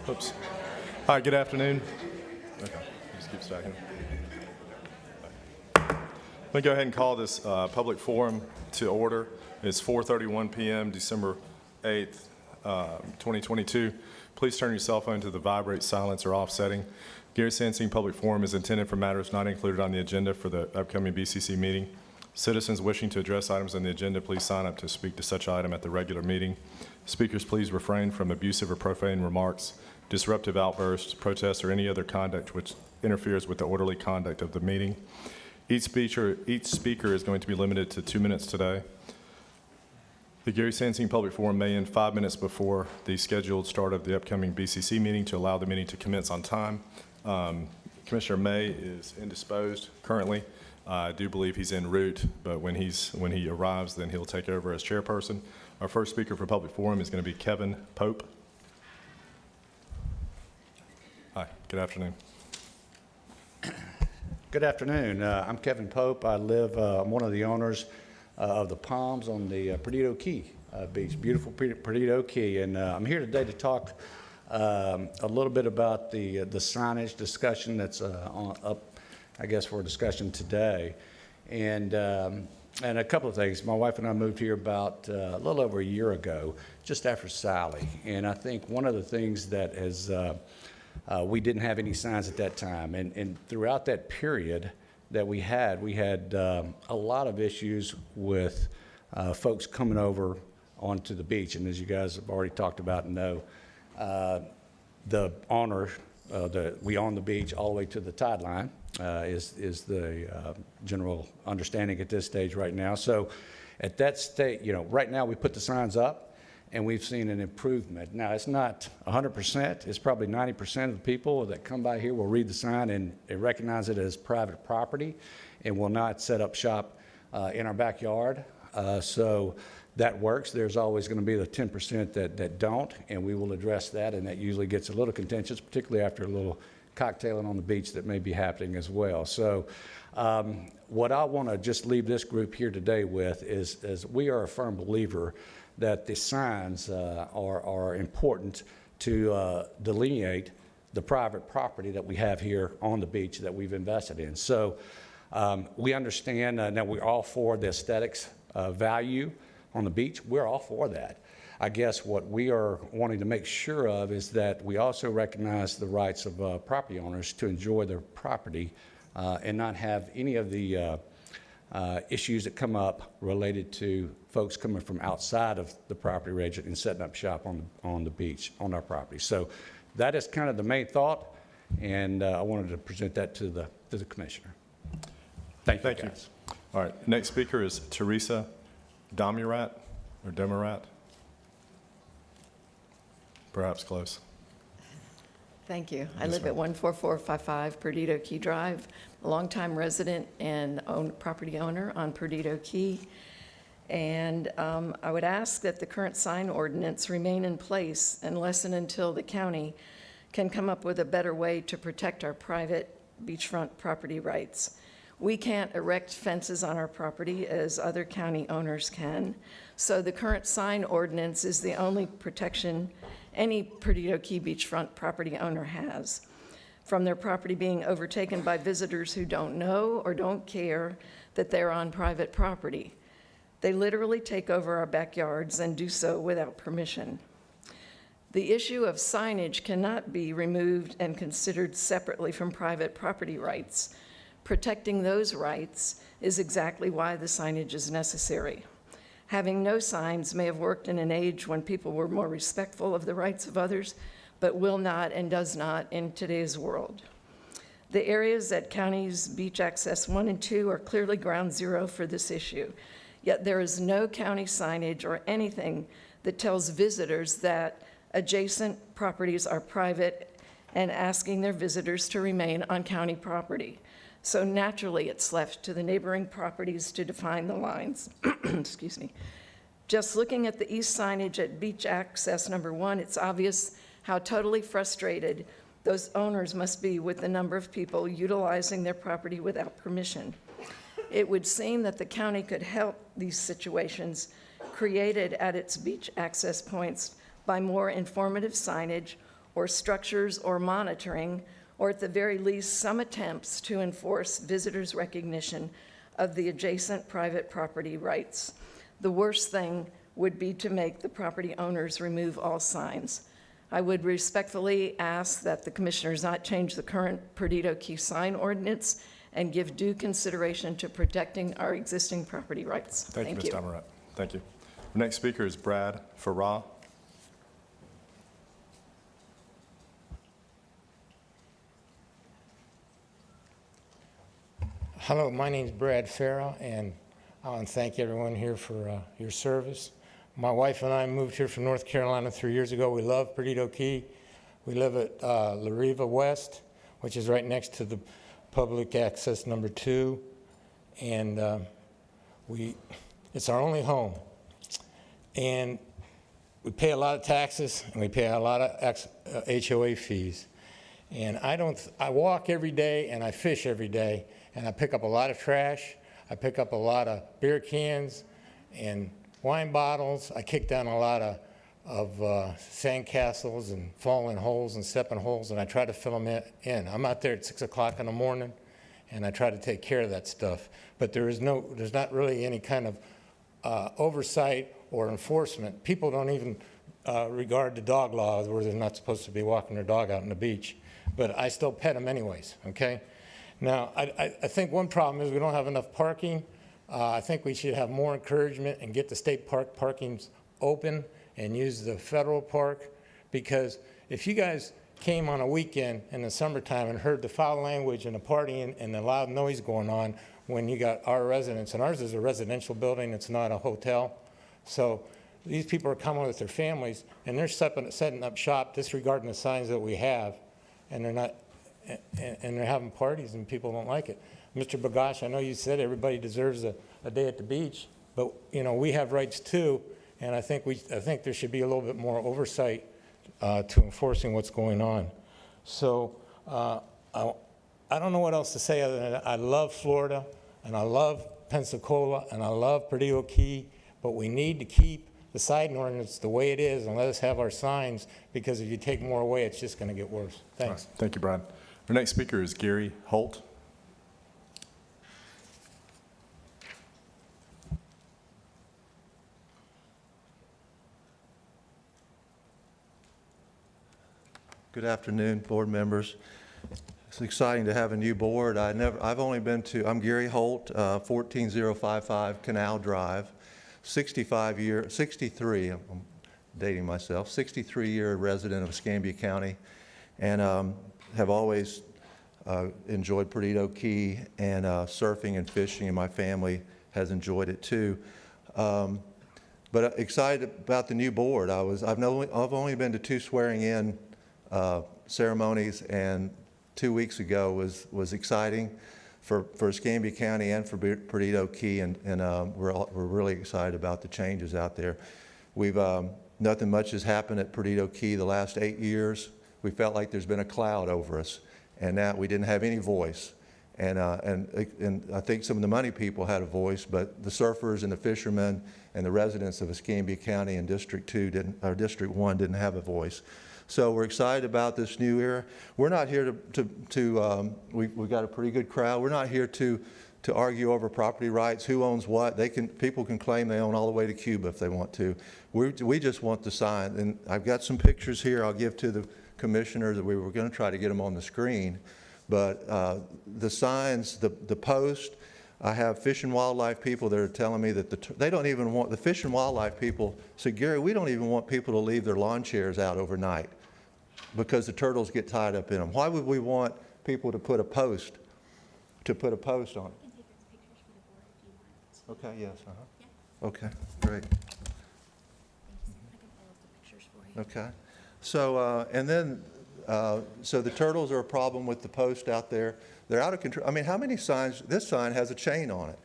Oops. Hi, good afternoon. Okay, just keep stacking. Let me go ahead and call this public forum to order. It's 4:31 p.m., December 8th, 2022. Please turn your cell phone to the vibrate, silence, or off setting. Gary Sansing Public Forum is intended for matters not included on the agenda for the upcoming BCC meeting. Citizens wishing to address items on the agenda, please sign up to speak to such item at the regular meeting. Speakers, please refrain from abusive or profane remarks, disruptive outbursts, protests, or any other conduct which interferes with the orderly conduct of the meeting. Each speaker is going to be limited to 2 minutes today. The Gary Sansing Public Forum may end 5 minutes before the scheduled start of the upcoming BCC meeting to allow the meeting to commence on time. Commissioner May is indisposed currently. I do believe he's en route, but when he arrives, then he'll take over as chairperson. Our first speaker for Public Forum is going to be Kevin Pope. Hi, good afternoon. Good afternoon. I'm Kevin Pope. I live, I'm one of the owners of the Palms on the Perdido Key beach, beautiful Perdido Key. And I'm here today to talk a little bit about the signage discussion that's up, I guess, for discussion today. And a couple of things. My wife and I moved here about a little over a year ago, just after Sally. And I think one of the things that has we didn't have any signs at that time. And throughout that period that we had a lot of issues with folks coming over onto the beach. And as you guys have already talked about and know, the owner, we own the beach all the way to the tide line is the general understanding at this stage right now. So at that state, right now we put the signs up, and we've seen an improvement. Now, it's not 100%. It's probably 90% of the people that come by here will read the sign and they recognize it as private property and will not set up shop in our backyard. So that works. There's always going to be the 10% that don't, and we will address that, and that usually gets a little contentious, particularly after a little cocktailing on the beach that may be happening as well. So what I want to just leave this group here today with is we are a firm believer that the signs are important to delineate the private property that we have here on the beach that we've invested in. So we understand that we're all for the aesthetics value on the beach. We're all for that. I guess what we are wanting to make sure of is that we also recognize the rights of property owners to enjoy their property and not have any of the issues that come up related to folks coming from outside of the property region and setting up shop on the beach on our property. So that is kind of the main thought, and I wanted to present that to the commissioner. Thank you, guys. All right, next speaker is Teresa Domurat, or Demurat. Perhaps close. Thank you. I live at 14455 Perdido Key Drive, a longtime resident and property owner on Perdido Key. And I would ask that the current sign ordinance remain in place unless and until the county can come up with a better way to protect our private beachfront property rights. We can't erect fences on our property as other county owners can, so the current sign ordinance is the only protection any Perdido Key beachfront property owner has from their property being overtaken by visitors who don't know or don't care that they're on private property. They literally take over our backyards and do so without permission. The issue of signage cannot be removed and considered separately from private property rights. Protecting those rights is exactly why the signage is necessary. Having no signs may have worked in an age when people were more respectful of the rights of others, but will not and does not in today's world. The areas at counties beach access 1 and 2 are clearly ground zero for this issue. Yet there is no county signage or anything that tells visitors that adjacent properties are private and asking their visitors to remain on county property. So naturally, it's left to the neighboring properties to define the lines. Excuse me. Just looking at the east signage at beach access number 1, it's obvious how totally frustrated those owners must be with the number of people utilizing their property without permission. It would seem that the county could help these situations created at its beach access points by more informative signage or structures or monitoring, or at the very least, some attempts to enforce visitors' recognition of the adjacent private property rights. The worst thing would be to make the property owners remove all signs. I would respectfully ask that the commissioners not change the current Perdido Key sign ordinance and give due consideration to protecting our existing property rights. Thank you, Ms. Damarette. Thank you. Our next speaker is Brad Farrar. Hello, my name is Brad Farrell, and I want to thank everyone here for your service. My wife and I moved here from North Carolina 3 years ago. We love Perdido Key. We live at La Riva West, which is right next to the public access number 2, and it's our only home. And we pay a lot of taxes, and we pay a lot of HOA fees. And I walk every day, and I fish every day, and I pick up a lot of trash. I pick up a lot of beer cans and wine bottles. I kick down a lot of sand castles and falling holes and stepping holes, and I try to fill them in. I'm out there at 6 o'clock in the morning, and I try to take care of that stuff. But there's not really any kind of oversight or enforcement. People don't even regard the dog law where they're not supposed to be walking their dog out on the beach. But I still pet them anyways, okay? Now, I think one problem is we don't have enough parking. I think we should have more encouragement and get the state park parkings open and use the federal park, because if you guys came on a weekend in the summertime and heard the foul language and the partying and the loud noise going on when you got our residents, and ours is a residential building, it's not a hotel. So these people are coming with their families, and they're setting up shop disregarding the signs that we have, and they're having parties, and people don't like it. Mr. Bagash, I know you said everybody deserves a day at the beach, but we have rights too, and I think there should be a little bit more oversight to enforcing what's going on. So I don't know what else to say other than I love Florida, and I love Pensacola, and I love Perdido Key, but we need to keep the sign ordinance the way it is and let us have our signs, because if you take more away, it's just going to get worse. Thanks. Right. Thank you, Brad. Our next speaker is Gary Holt. Good afternoon, board members. It's exciting to have a new board. I'm Gary Holt, 14055 Canal Drive, 63, I'm dating myself, 63-year resident of Escambia County, and have always enjoyed Perdido Key and surfing and fishing, and my family has enjoyed it too. But excited about the new board. I've only been to 2 swearing-in ceremonies, and 2 weeks ago was exciting for Escambia County and for Perdido Key, and we're really excited about the changes out there. Nothing much has happened at Perdido Key the last 8 years. We felt like there's been a cloud over us, and now we didn't have any voice. And I think some of the money people had a voice, but the surfers and the fishermen and the residents of Escambia County and District 1 didn't have a voice. So we're excited about this new era. We're not here we've got a pretty good crowd. We're not here to argue over property rights, who owns what. People can claim they own all the way to Cuba if they want to. We just want the sign. And I've got some pictures here I'll give to the commissioners. That we were going to try to get them on the screen. But the signs, the post, I have Fish and Wildlife people that are telling me that they don't even want, the Fish and Wildlife people said, Gary, we don't even want people to leave their lawn chairs out overnight because the turtles get tied up in them. Why would we want people to put a post on? Okay, yes, Yeah. Okay, great. Okay, so, and then, so the turtles are a problem with the post out there. They're out of control. I mean, how many signs? This sign has a chain on it,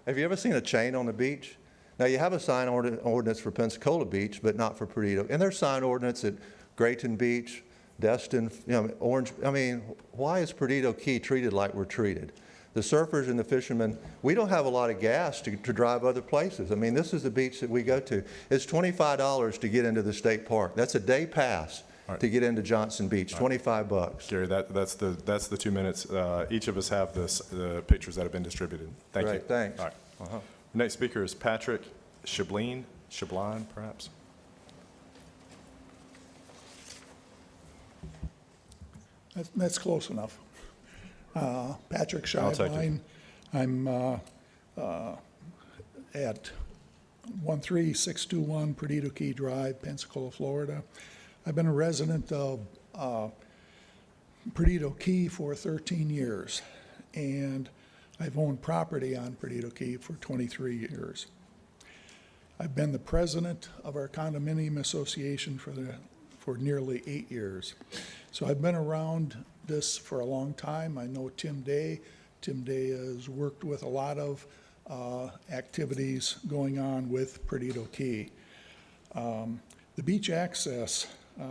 Have you ever seen a chain on the beach? Now, you have a sign ordinance for Pensacola Beach, but not for Perdido. And there's sign ordinance at Grayton Beach, Destin, Orange. I mean, why is Perdido Key treated like we're treated? The surfers and the fishermen, we don't have a lot of gas to drive other places. I mean, this is the beach that we go to. It's $25 to get into the state park. That's a day pass. right. to get into Johnson Beach, $25. Gary, that's the 2 minutes. Each of us have the pictures that have been distributed. Thank you. Great, thanks. All right. Next speaker is Patrick Shabline, perhaps. That's close enough. Patrick I'll take it. Scheiblein. I'm at 13621 Perdido Key Drive, Pensacola, Florida. I've been a resident of Perdido Key for 13 years, and I've owned property on Perdido Key for 23 years. I've been the president of our condominium association for nearly 8 years. So I've been around this for a long time. I know Tim Day. Tim Day has worked with a lot of activities going on with Perdido Key. The beach access,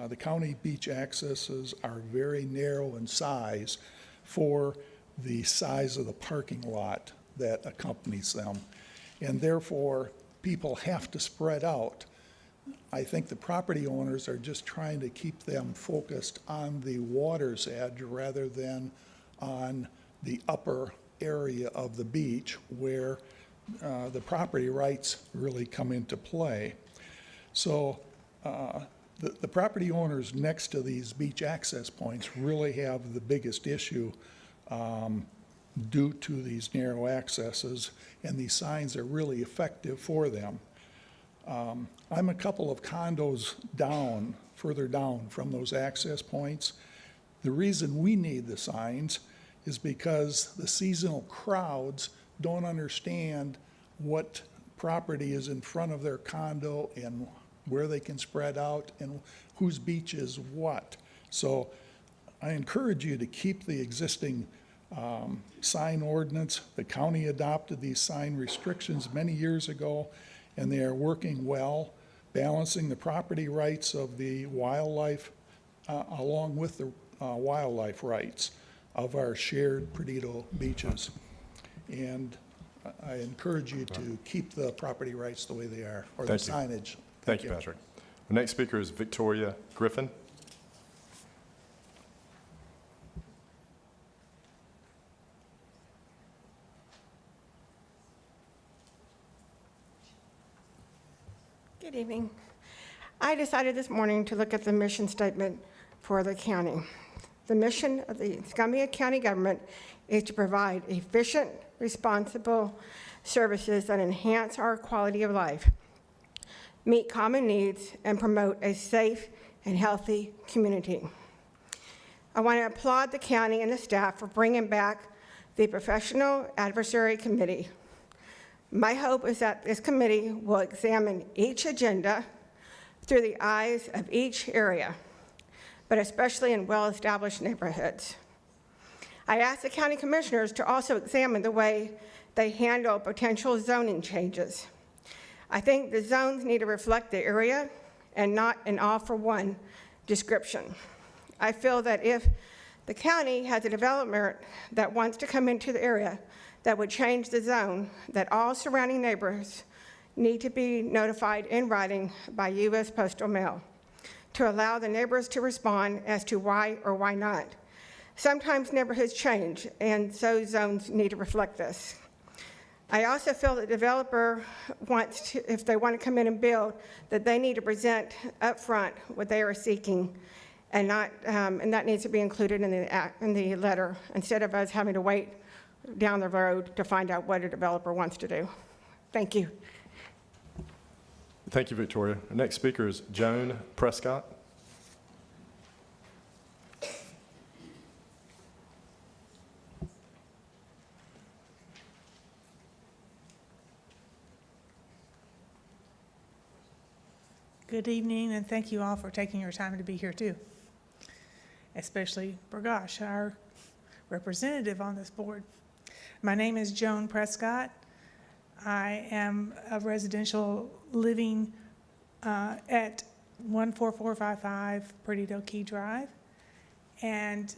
the county beach accesses are very narrow in size for the size of the parking lot that accompanies them. And therefore, people have to spread out. I think the property owners are just trying to keep them focused on the water's edge rather than on the upper area of the beach where the property rights really come into play. So the property owners next to these beach access points really have the biggest issue due to these narrow accesses, and these signs are really effective for them. I'm a couple of condos down, further down from those access points. The reason we need the signs is because the seasonal crowds don't understand what property is in front of their condo and where they can spread out and whose beach is what. So I encourage you to keep the existing sign ordinance. The county adopted these sign restrictions many years ago, and they are working well, balancing the property rights of the wildlife along with the wildlife rights of our shared Perdido beaches. And I encourage you to keep the property rights the way they are, or the Thank you. signage. Thank you, Patrick. The next speaker is Victoria Griffin. Good evening. I decided this morning to look at the mission statement for the county. The mission of the Escambia County government is to provide efficient, responsible services that enhance our quality of life, meet common needs, and promote a safe and healthy community. I want to applaud the county and the staff for bringing back the Professional Advisory Committee. My hope is that this committee will examine each agenda through the eyes of each area, but especially in well-established neighborhoods. I ask the county commissioners to also examine the way they handle potential zoning changes. I think the zones need to reflect the area and not an all-for-one description. I feel that if the county has a developer that wants to come into the area that would change the zone, that all surrounding neighbors need to be notified in writing by U.S. Postal Mail to allow the neighbors to respond as to why or why not. Sometimes neighborhoods change, and so zones need to reflect this. I also feel that the developer wants to, if they want to come in and build, that they need to present upfront what they are seeking, and not, and that needs to be included in the letter, instead of us having to wait down the road to find out what a developer wants to do. Thank you. Thank you, Victoria. The next speaker is Joan Prescott. Good evening, and thank you all for taking your time to be here too, especially Burgash, our representative on this board. My name is Joan Prescott. I am a residential living at 14455 Perdido Key Drive, and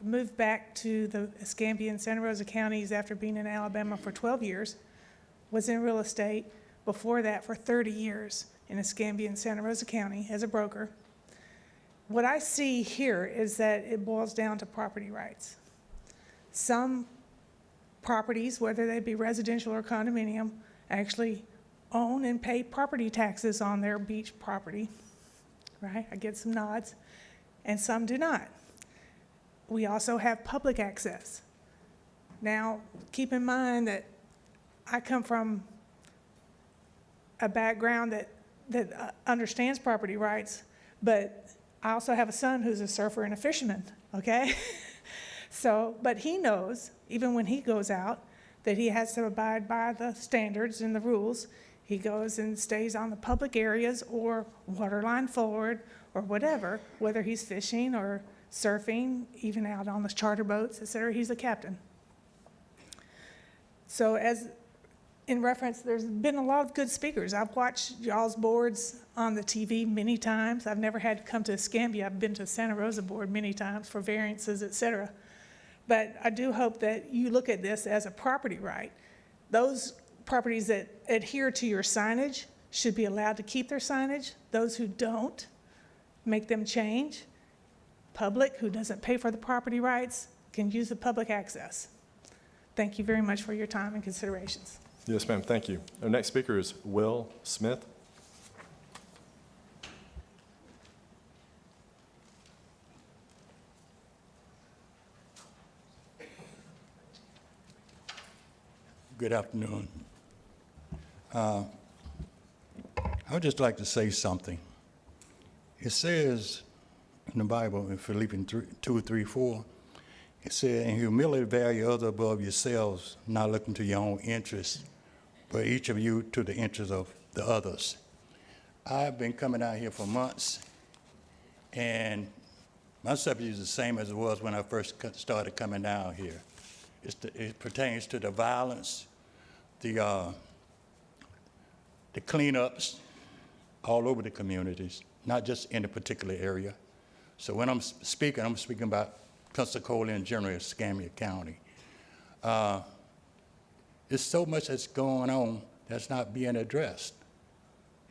moved back to the Escambia and Santa Rosa counties after being in Alabama for 12 years, was in real estate before that for 30 years, in Escambia and Santa Rosa County as a broker. What I see here is that it boils down to property rights. Some properties, whether they be residential or condominium, actually own and pay property taxes on their beach property, right? I get some nods. And some do not. We also have public access. Now, keep in mind that I come from a background that understands property rights, but I also have a son who's a surfer and a fisherman, okay? So, but he knows, even when he goes out, that he has to abide by the standards and the rules. He goes and stays on the public areas or waterline forward or whatever, whether he's fishing or surfing, even out on the charter boats, et cetera, he's the captain. So as in reference, there's been a lot of good speakers. I've watched y'all's boards on the TV many times. I've never had to come to Escambia. I've been to Santa Rosa board many times for variances, et cetera. But I do hope that you look at this as a property right. Those properties that adhere to your signage should be allowed to keep their signage. Those who don't, make them change. Public, who doesn't pay for the property rights, can use the public access. Thank you very much for your time and considerations. Yes, ma'am, thank you. Our next speaker is Will Smith. Good afternoon. I would just like to say something. It says in the Bible, in Philippians 2:3-4, it says, "In humility value others above yourselves, not looking to your own interests, but each of you to the interests of the others." I've been coming out here for months, and my subject is the same as it was when I first started coming down here. It pertains to the violence, the cleanups all over the communities, not just in a particular area. So when I'm speaking about Pensacola and generally Escambia County. There's so much that's going on that's not being addressed.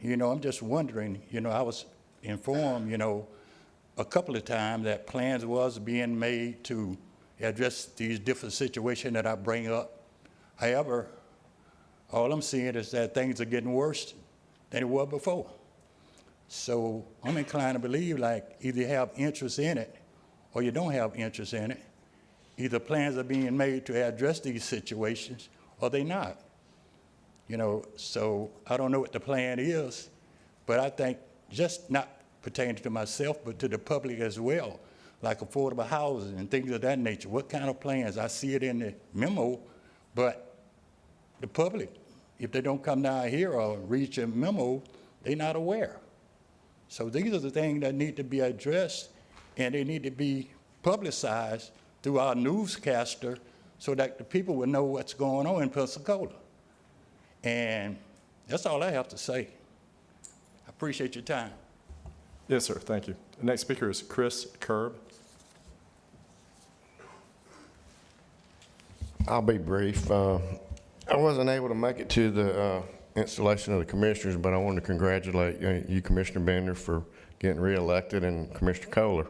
You know, I'm just wondering, you know, I was informed, you know, a couple of times that plans was being made to address these different situations that I bring up. However, all I'm seeing is that things are getting worse than it was before. So I'm inclined to believe like either you have interest in it or you don't have interest in it. Either plans are being made to address these situations or they not. You know, so I don't know what the plan is, but I think just not pertaining to myself, but to the public as well, like affordable housing and things of that nature. What kind of plans? I see it in the memo, but the public, if they don't come down here or reach a memo, they're not aware. So these are the things that need to be addressed, and they need to be publicized through our newscaster so that the people will know what's going on in Pensacola. And that's all I have to say. I appreciate your time. Yes, sir, thank you. The next speaker is Chris Kerb. I'll be brief. I wasn't able to make it to the installation of the commissioners, but I wanted to congratulate you, Commissioner Bender, for getting reelected, and Commissioner Kohler.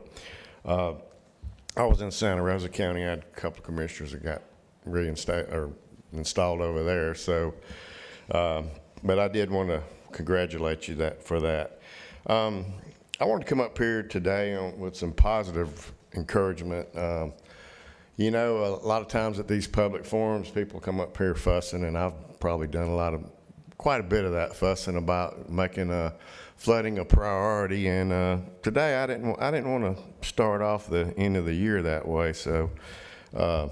I was in Santa Rosa County. I had a couple of commissioners that got installed over there. So, but I did want to congratulate you for that. I wanted to come up here today with some positive encouragement. You know, a lot of times at these public forums, people come up here fussing, and I've probably done quite a bit of that fussing about making flooding a priority. And today, I didn't want to start off the end of the year that way. So, the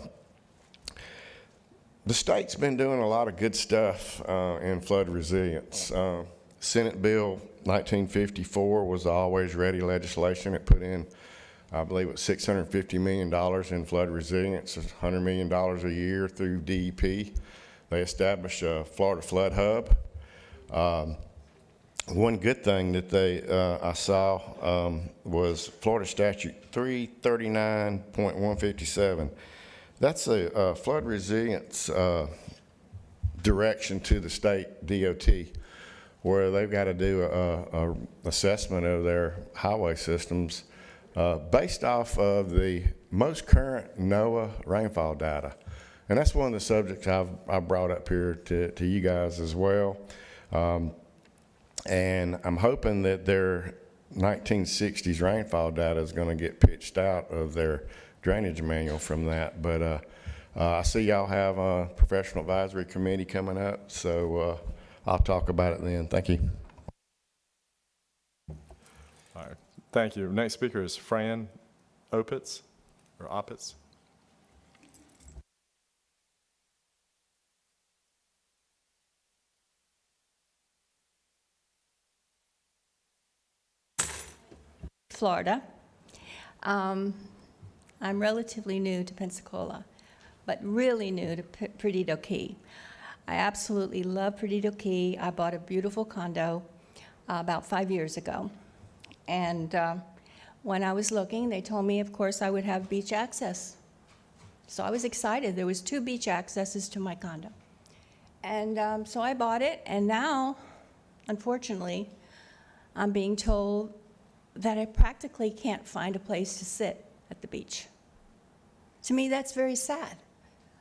state's been doing a lot of good stuff in flood resilience. Senate Bill 1954 was the Always Ready legislation. It put in, I believe it was $650 million in flood resilience, $100 million a year through DEP. They established a Florida Flood Hub. One good thing that I saw was Florida Statute 339.157. That's a flood resilience direction to the state DOT, where they've got to do a assessment of their highway systems based off of the most current NOAA rainfall data. And that's one of the subjects I've brought up here to you guys as well. And I'm hoping that their 1960s rainfall data is going to get pitched out of their drainage manual from that. But I see y'all have a professional advisory committee coming up, so I'll talk about it then. Thank you. All right, thank you. Next speaker is Fran Opitz, or Opitz. Florida. I'm relatively new to Pensacola, but really new to Perdido Key. I absolutely love Perdido Key. I bought a beautiful condo about 5 years ago. And when I was looking, they told me, of course, I would have beach access. So I was excited. There was 2 beach accesses to my condo. And so I bought it, and now, unfortunately, I'm being told that I practically can't find a place to sit at the beach. To me, that's very sad.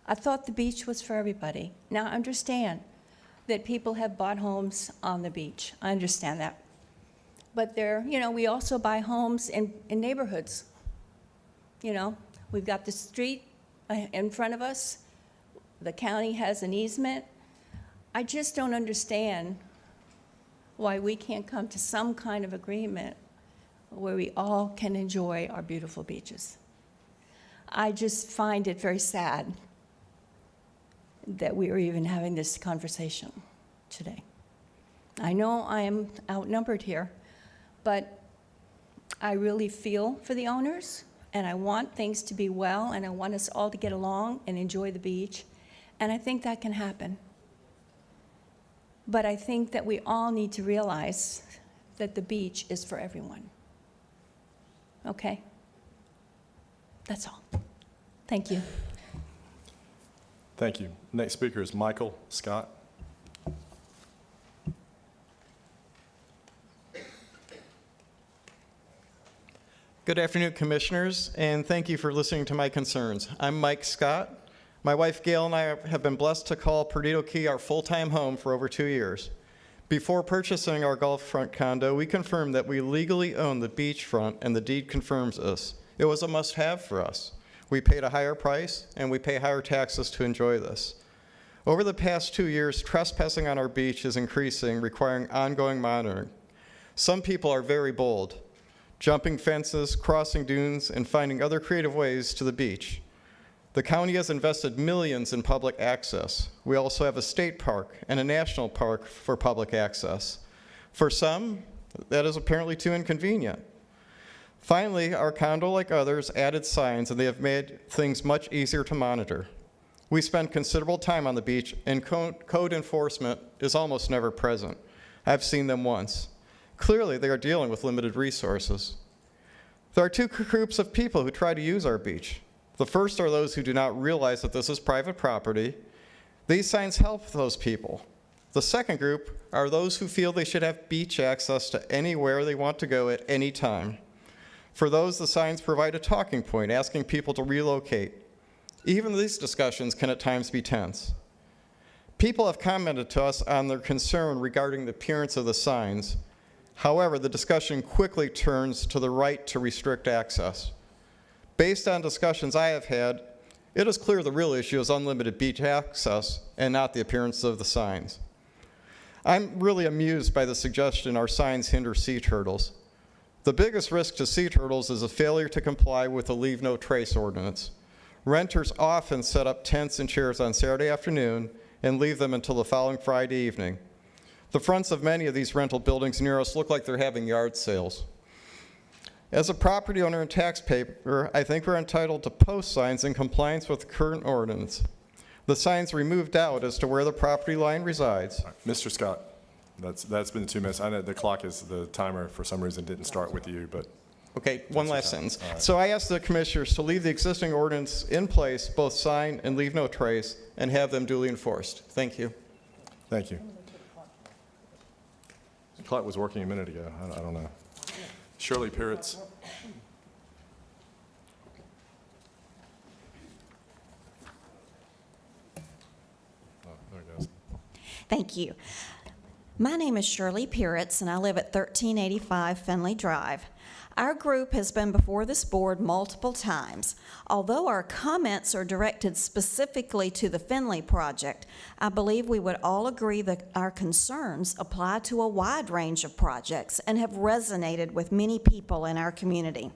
I thought the beach was for everybody. Now, I understand that people have bought homes on the beach. I understand that. But we also buy homes in neighborhoods. We've got the street in front of us. The county has an easement. I just don't understand why we can't come to some kind of agreement where we all can enjoy our beautiful beaches. I just find it very sad that we are even having this conversation today. I know I am outnumbered here, but I really feel for the owners, and I want things to be well, and I want us all to get along and enjoy the beach, and I think that can happen. But I think that we all need to realize that the beach is for everyone. Okay? That's all. Thank you. Thank you. Next speaker is Michael Scott. Good afternoon, Commissioners, and thank you for listening to my concerns. I'm Mike Scott. My wife Gail and I have been blessed to call Perdido Key our full-time home for over 2 years. Before purchasing our Gulfront condo, we confirmed that we legally own the beachfront, and the deed confirms this. It was a must-have for us. We paid a higher price, and we pay higher taxes to enjoy this. Over the past 2 years, trespassing on our beach is increasing, requiring ongoing monitoring. Some people are very bold, jumping fences, crossing dunes, and finding other creative ways to the beach. The county has invested millions in public access. We also have a state park and a national park for public access. For some, that is apparently too inconvenient. Finally, our condo, like others, added signs, and they have made things much easier to monitor. We spend considerable time on the beach, and code enforcement is almost never present. I've seen them once. Clearly, they are dealing with limited resources. There are 2 groups of people who try to use our beach. The first are those who do not realize that this is private property. These signs help those people. The second group are those who feel they should have beach access to anywhere they want to go at any time. For those, the signs provide a talking point, asking people to relocate. Even these discussions can at times be tense. People have commented to us on their concern regarding the appearance of the signs. However, the discussion quickly turns to the right to restrict access. Based on discussions I have had, it is clear the real issue is unlimited beach access and not the appearance of the signs. I'm really amused by the suggestion our signs hinder sea turtles. The biggest risk to sea turtles is a failure to comply with the Leave No Trace ordinance. Renters often set up tents and chairs on Saturday afternoon and leave them until the following Friday evening. The fronts of many of these rental buildings near us look like they're having yard sales. As a property owner and taxpayer, I think we're entitled to post signs in compliance with the current ordinance. The signs removed out as to where the property line resides. Mr. Scott, that's been 2 minutes. I know the clock is, the timer for some reason didn't start with you, but. Okay, one last your time. sentence. All right. So I asked the commissioners to leave the existing ordinance in place, both sign and leave no trace, and have them duly enforced. Thank you. Thank you. clock was working a minute ago. I don't know. Shirley Pierce. Oh, there it goes. Thank you. My name is Shirley Pierce, and I live at 1385 Finley Drive. Our group has been before this board multiple times. Although our comments are directed specifically to the Finley project, I believe we would all agree that our concerns apply to a wide range of projects and have resonated with many people in our community.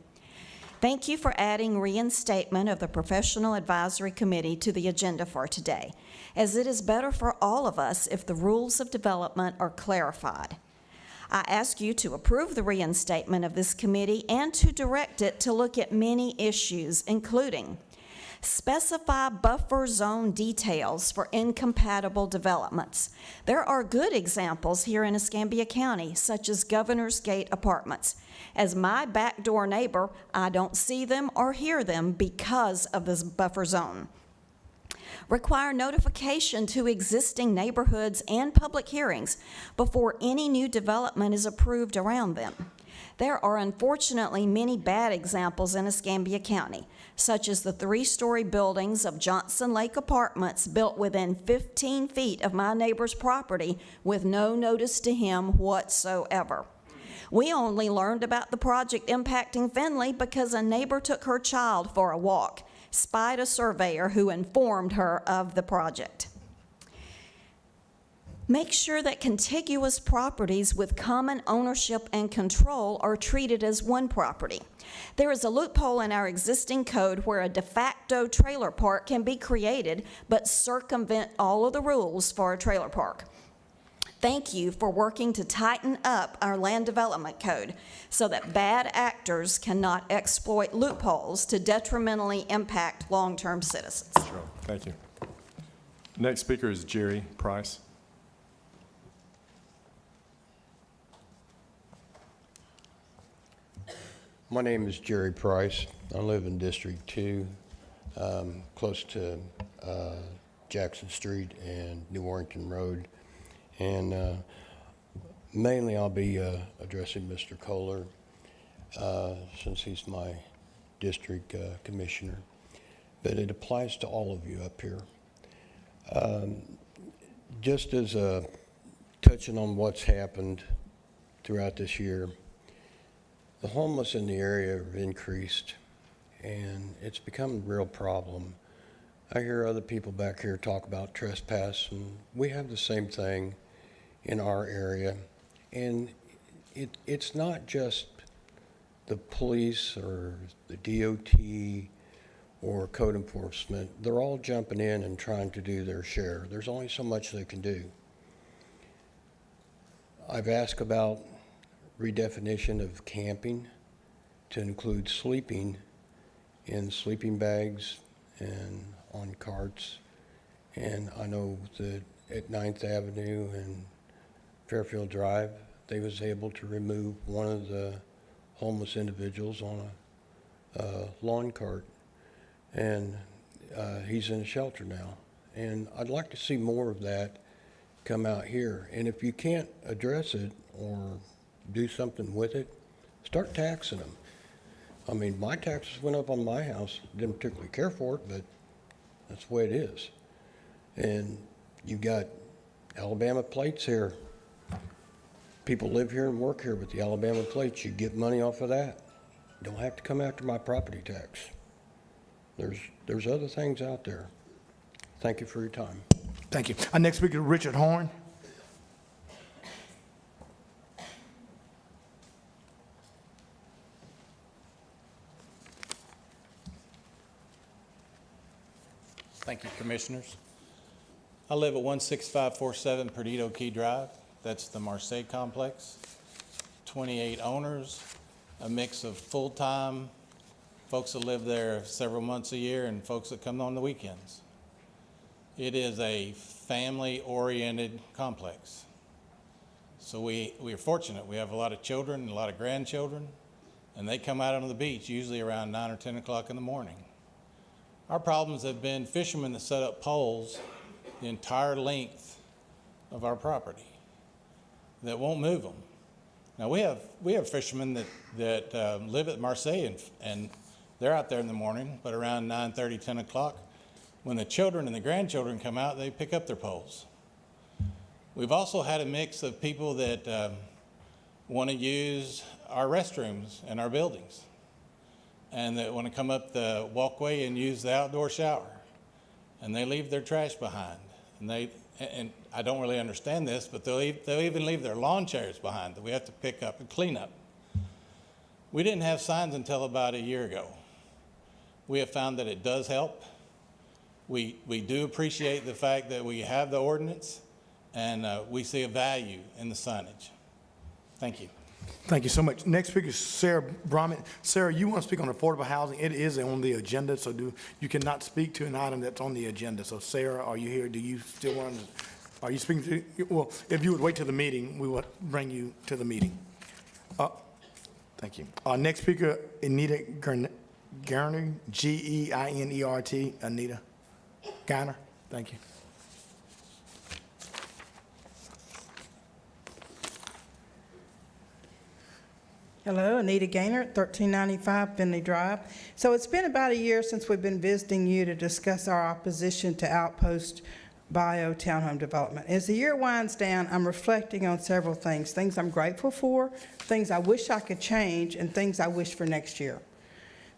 Thank you for adding reinstatement of the Professional Advisory Committee to the agenda for today, as it is better for all of us if the rules of development are clarified. I ask you to approve the reinstatement of this committee and to direct it to look at many issues, including specify buffer zone details for incompatible developments. There are good examples here in Escambia County, such as Governor's Gate Apartments. As my backdoor neighbor, I don't see them or hear them because of this buffer zone. Require notification to existing neighborhoods and public hearings before any new development is approved around them. There are unfortunately many bad examples in Escambia County, such as the 3-story buildings of Johnson Lake Apartments built within 15 feet of my neighbor's property with no notice to him whatsoever. We only learned about the project impacting Finley because a neighbor took her child for a walk, spied a surveyor who informed her of the project. Make sure that contiguous properties with common ownership and control are treated as one property. There is a loophole in our existing code where a de facto trailer park can be created but circumvent all of the rules for a trailer park. Thank you for working to tighten up our land development code so that bad actors cannot exploit loopholes to detrimentally impact long-term citizens. Sure. Thank you. Next speaker is Jerry Price. My name is Jerry Price. I live in District 2, close to Jackson Street and New Warrington Road. And mainly I'll be addressing Mr. Kohler since he's my district commissioner. But it applies to all of you up here. Just as touching on what's happened throughout this year, the homeless in the area have increased, and it's become a real problem. I hear other people back here talk about trespass, and we have the same thing in our area. And it's not just the police or the DOT or code enforcement. They're all jumping in and trying to do their share. There's only so much they can do. I've asked about redefinition of camping to include sleeping in sleeping bags and on carts. And I know that at 9th Avenue and Fairfield Drive, they was able to remove one of the homeless individuals on a lawn cart. And he's in a shelter now. And I'd like to see more of that come out here. And if you can't address it or do something with it, start taxing them. I mean, my taxes went up on my house. Didn't particularly care for it, but that's the way it is. And you've got Alabama plates here. People live here and work here with the Alabama plates. You get money off of that. You don't have to come after my property tax. There's other things out there. Thank you for your time. Thank you. Our next speaker is Richard Horn. Thank you, Commissioners. I live at 16547 Perdido Key Drive. That's the Marseille Complex. 28 owners, a mix of full-time folks that live there several months a year and folks that come on the weekends. It is a family-oriented complex. So we are fortunate. We have a lot of children and a lot of grandchildren, and they come out on the beach usually around 9 or 10 o'clock in the morning. Our problems have been fishermen that set up poles the entire length of our property that won't move them. Now, we have fishermen that live at Marseille, and they're out there in the morning, but around 9:30, 10 o'clock, when the children and the grandchildren come out, they pick up their poles. We've also had a mix of people that want to use our restrooms in our buildings, and that want to come up the walkway and use the outdoor shower, and they leave their trash behind. And I don't really understand this, but they'll even leave their lawn chairs behind that we have to pick up and clean up. We didn't have signs until about a year ago. We have found that it does help. We do appreciate the fact that we have the ordinance, and we see a value in the signage. Thank you. Thank you so much. Next speaker is Sarah Brahman. Sarah, you want to speak on affordable housing? It is on the agenda, so you cannot speak to an item that's on the agenda. So Sarah, are you here? Do you still want to, are you speaking to, well, if you would wait till the meeting, we will bring you to the meeting. Thank you. Next speaker, Anita Garner, G-E-I-N-E-R-T. Anita Garner, thank you. Hello, Anita Gaynor, 1395 Finley Drive. So it's been about a year since we've been visiting you to discuss our opposition to Outpost Bio Townhome Development. As the year winds down, I'm reflecting on several things I'm grateful for, things I wish I could change, and things I wish for next year.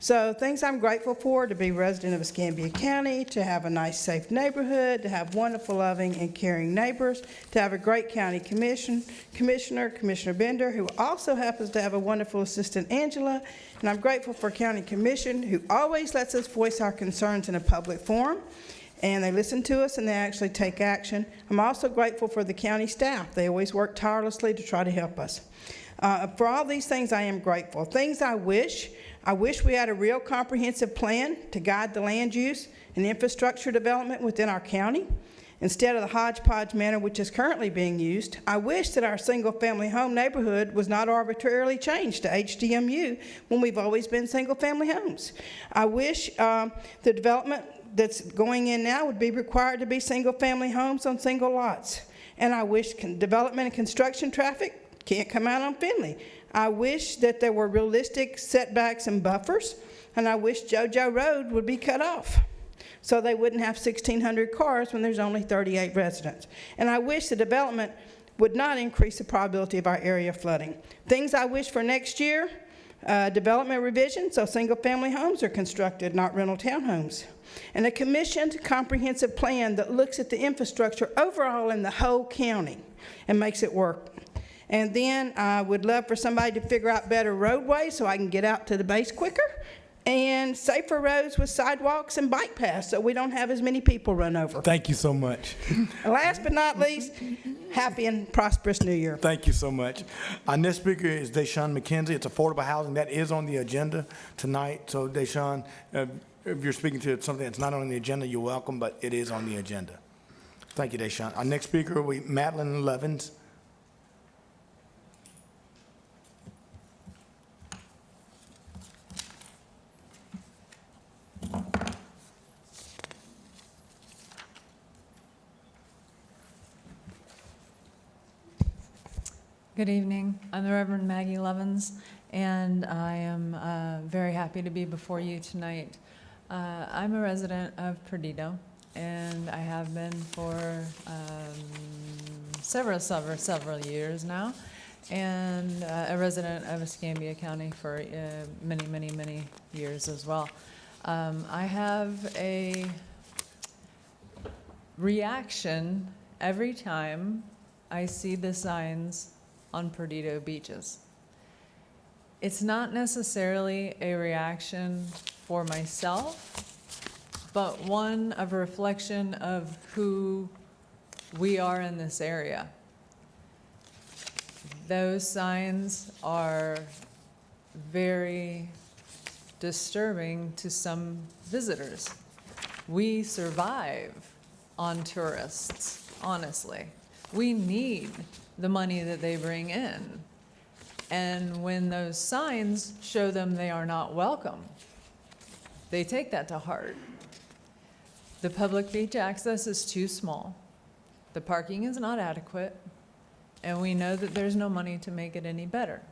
So things I'm grateful for: to be a resident of Escambia County, to have a nice, safe neighborhood, to have wonderful, loving, and caring neighbors, to have a great county commissioner, Commissioner Bender, who also happens to have a wonderful assistant, Angela. And I'm grateful for County Commission, who always lets us voice our concerns in a public forum, and they listen to us and they actually take action. I'm also grateful for the county staff. They always work tirelessly to try to help us. For all these things, I am grateful. Things I wish we had a real comprehensive plan to guide the land use and infrastructure development within our county, instead of the hodgepodge manner which is currently being used. I wish that our single-family home neighborhood was not arbitrarily changed to HDMU when we've always been single-family homes. I wish the development that's going in now would be required to be single-family homes on single lots. And I wish development and construction traffic can't come out on Finley. I wish that there were realistic setbacks and buffers, and I wish JoJo Road would be cut off so they wouldn't have 1,600 cars when there's only 38 residents. And I wish the development would not increase the probability of our area flooding. Things I wish for next year: development revision, so single-family homes are constructed, not rental townhomes. And a commissioned comprehensive plan that looks at the infrastructure overall in the whole county and makes it work. And then I would love for somebody to figure out better roadways so I can get out to the base quicker, and safer roads with sidewalks and bike paths so we don't have as many people run over. Thank you so much. And last but not least, happy and prosperous New Year. Thank you so much. Our next speaker is Deshaun McKenzie. It's affordable housing. That is on the agenda tonight. So Deshaun, if you're speaking to something that's not on the agenda, you're welcome, but it is on the agenda. Thank you, Deshaun. Our next speaker will be Madeline Levins. Good evening. I'm the Reverend Maggie Levins, and I am very happy to be before you tonight. I'm a resident of Perdido, and I have been for several years now, and a resident of Escambia County for many years as well. I have a reaction every time I see the signs on Perdido beaches. It's not necessarily a reaction for myself, but one of a reflection of who we are in this area. Those signs are very disturbing to some visitors. We survive on tourists, honestly. We need the money that they bring in. And when those signs show them they are not welcome, they take that to heart. The public beach access is too small. The parking is not adequate. and we know that there's no money to make it any better.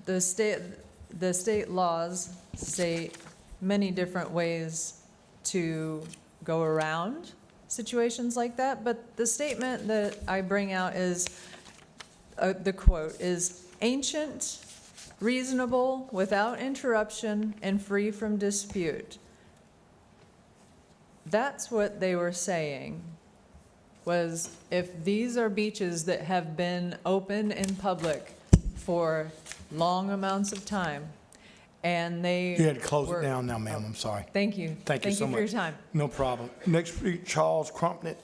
The state laws state many different ways to go around situations like that, but the statement that I bring out is, the quote is, "Ancient, reasonable, without interruption, and free from dispute." That's what they were saying, was if these are beaches that have been open in public for long amounts of time, and they You had to close were- it down now, ma'am, I'm sorry. Thank you. Thank you so much. for your time. No problem. Next speaker, Charles Crumpnet.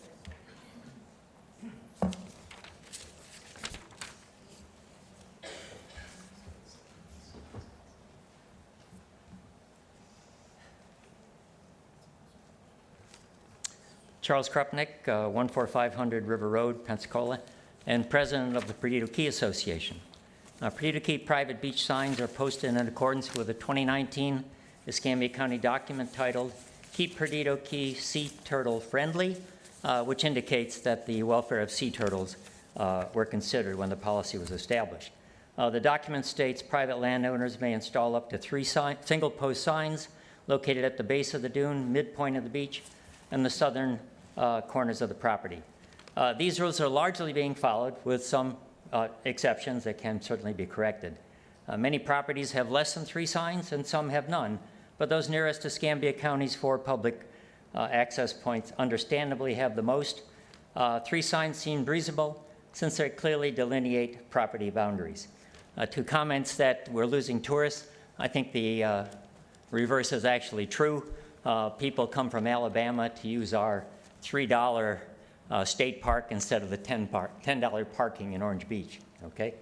Charles Krupnick, 14500 River Road, Pensacola, and president of the Perdido Key Association. Perdido Key private beach signs are posted in accordance with the 2019 Escambia County document titled Keep Perdido Key Sea Turtle Friendly, which indicates that the welfare of sea turtles were considered when the policy was established. The document states private landowners may install up to 3 single-post signs located at the base of the dune, midpoint of the beach, and the southern corners of the property. These rules are largely being followed, with some exceptions that can certainly be corrected. Many properties have less than 3 signs, and some have none, but those nearest to Escambia County's 4 public access points understandably have the most. 3 signs seem reasonable, since they clearly delineate property boundaries. To comments that we're losing tourists, I think the reverse is actually true. People come from Alabama to use our $3 state park instead of the $10 parking in Orange Beach, okay?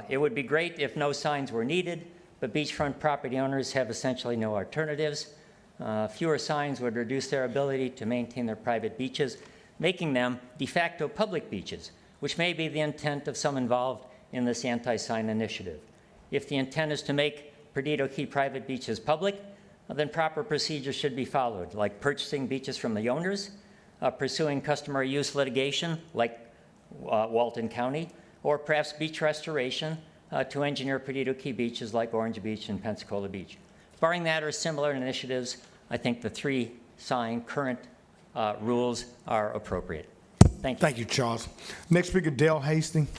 It would be great if no signs were needed, but beachfront property owners have essentially no alternatives. Fewer signs would reduce their ability to maintain their private beaches, making them de facto public beaches, which may be the intent of some involved in this anti-sign initiative. If the intent is to make Perdido Key private beaches public, then proper procedures should be followed, like purchasing beaches from the owners, pursuing customary use litigation, like Walton County, or perhaps beach restoration to engineer Perdido Key beaches like Orange Beach and Pensacola Beach. Barring that or similar initiatives, I think the 3-sign current rules are appropriate. Thank you. Thank you, Charles. Next speaker, Dale Hastings.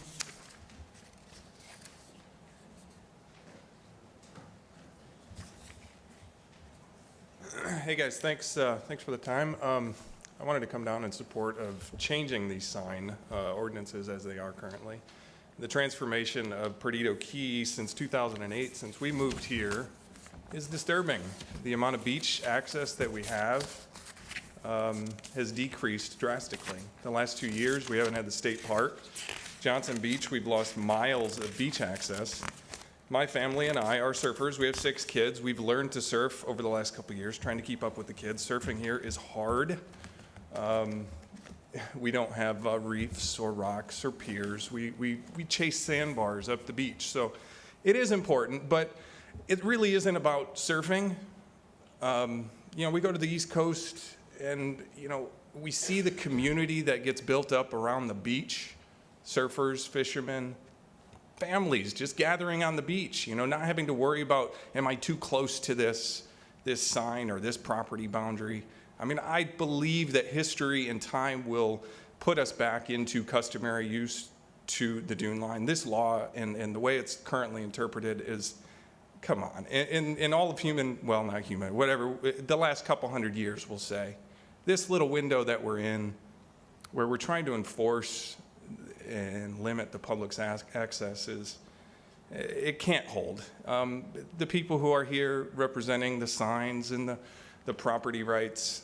Hey guys, thanks for the time. I wanted to come down in support of changing these sign ordinances as they are currently. The transformation of Perdido Key since 2008, since we moved here, is disturbing. The amount of beach access that we have has decreased drastically. The last 2 years, we haven't had the state park. Johnson Beach, we've lost miles of beach access. My family and I are surfers. We have 6 kids. We've learned to surf over the last couple of years, trying to keep up with the kids. Surfing here is hard. We don't have reefs or rocks or piers. We chase sandbars up the beach. So it is important, but it really isn't about surfing. We go to the East Coast and, we see the community that gets built up around the beach. Surfers, fishermen, families just gathering on the beach, not having to worry about, am I too close to this sign or this property boundary? I mean, I believe that history and time will put us back into customary use to the dune line. This law and the way it's currently interpreted is, come on, in all of human, well, not human, whatever, the last couple hundred years, we'll say, this little window that we're in, where we're trying to enforce and limit the public's access, it can't hold. The people who are here representing the signs and the property rights,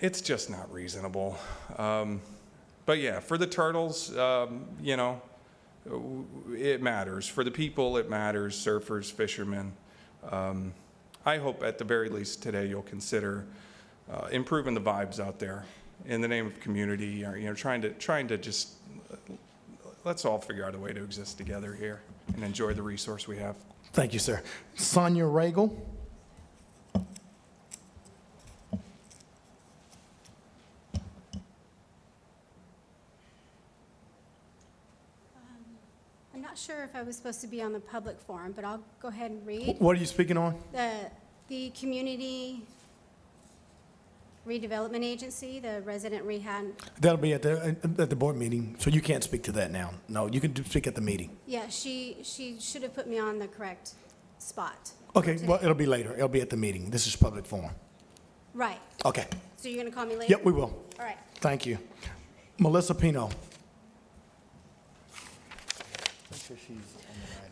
it's just not reasonable. But yeah, for the turtles, it matters. For the people, it matters, surfers, fishermen. I hope at the very least today you'll consider improving the vibes out there in the name of community, or trying to just, let's all figure out a way to exist together here and enjoy the resource we have. Thank you, sir. Sonia Regal. not sure if I was supposed to be on the public forum, but I'll go ahead and read. What are you speaking on? The Community Redevelopment Agency, the resident rehab. That'll be at the board meeting, so you can't speak to that now. No, you can speak at the meeting. Yeah, she should have put me on the correct spot. Okay, well, it'll be later. It'll be at the meeting. This is public forum. Right. Okay. So you're going to call me later? Yep, we will. All right. Thank you. Melissa Pino.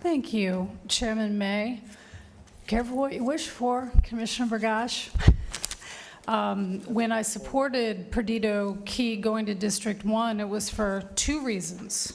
Thank you, Chairman May. Careful what you wish for, Commissioner Burgash. When I supported Perdido Key going to District 1, it was for two reasons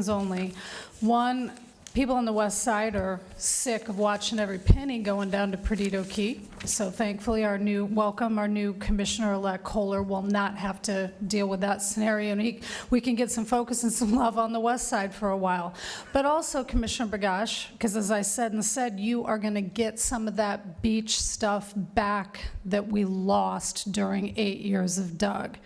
only. One, people on the west side are sick of watching every penny going down to Perdido Key. So thankfully, our new Commissioner-elect Kohler will not have to deal with that scenario. And we can get some focus and some love on the west side for a while. But also, Commissioner Burgash, because as I said, you are going to get some of that beach stuff back that we lost during 8 years of Doug.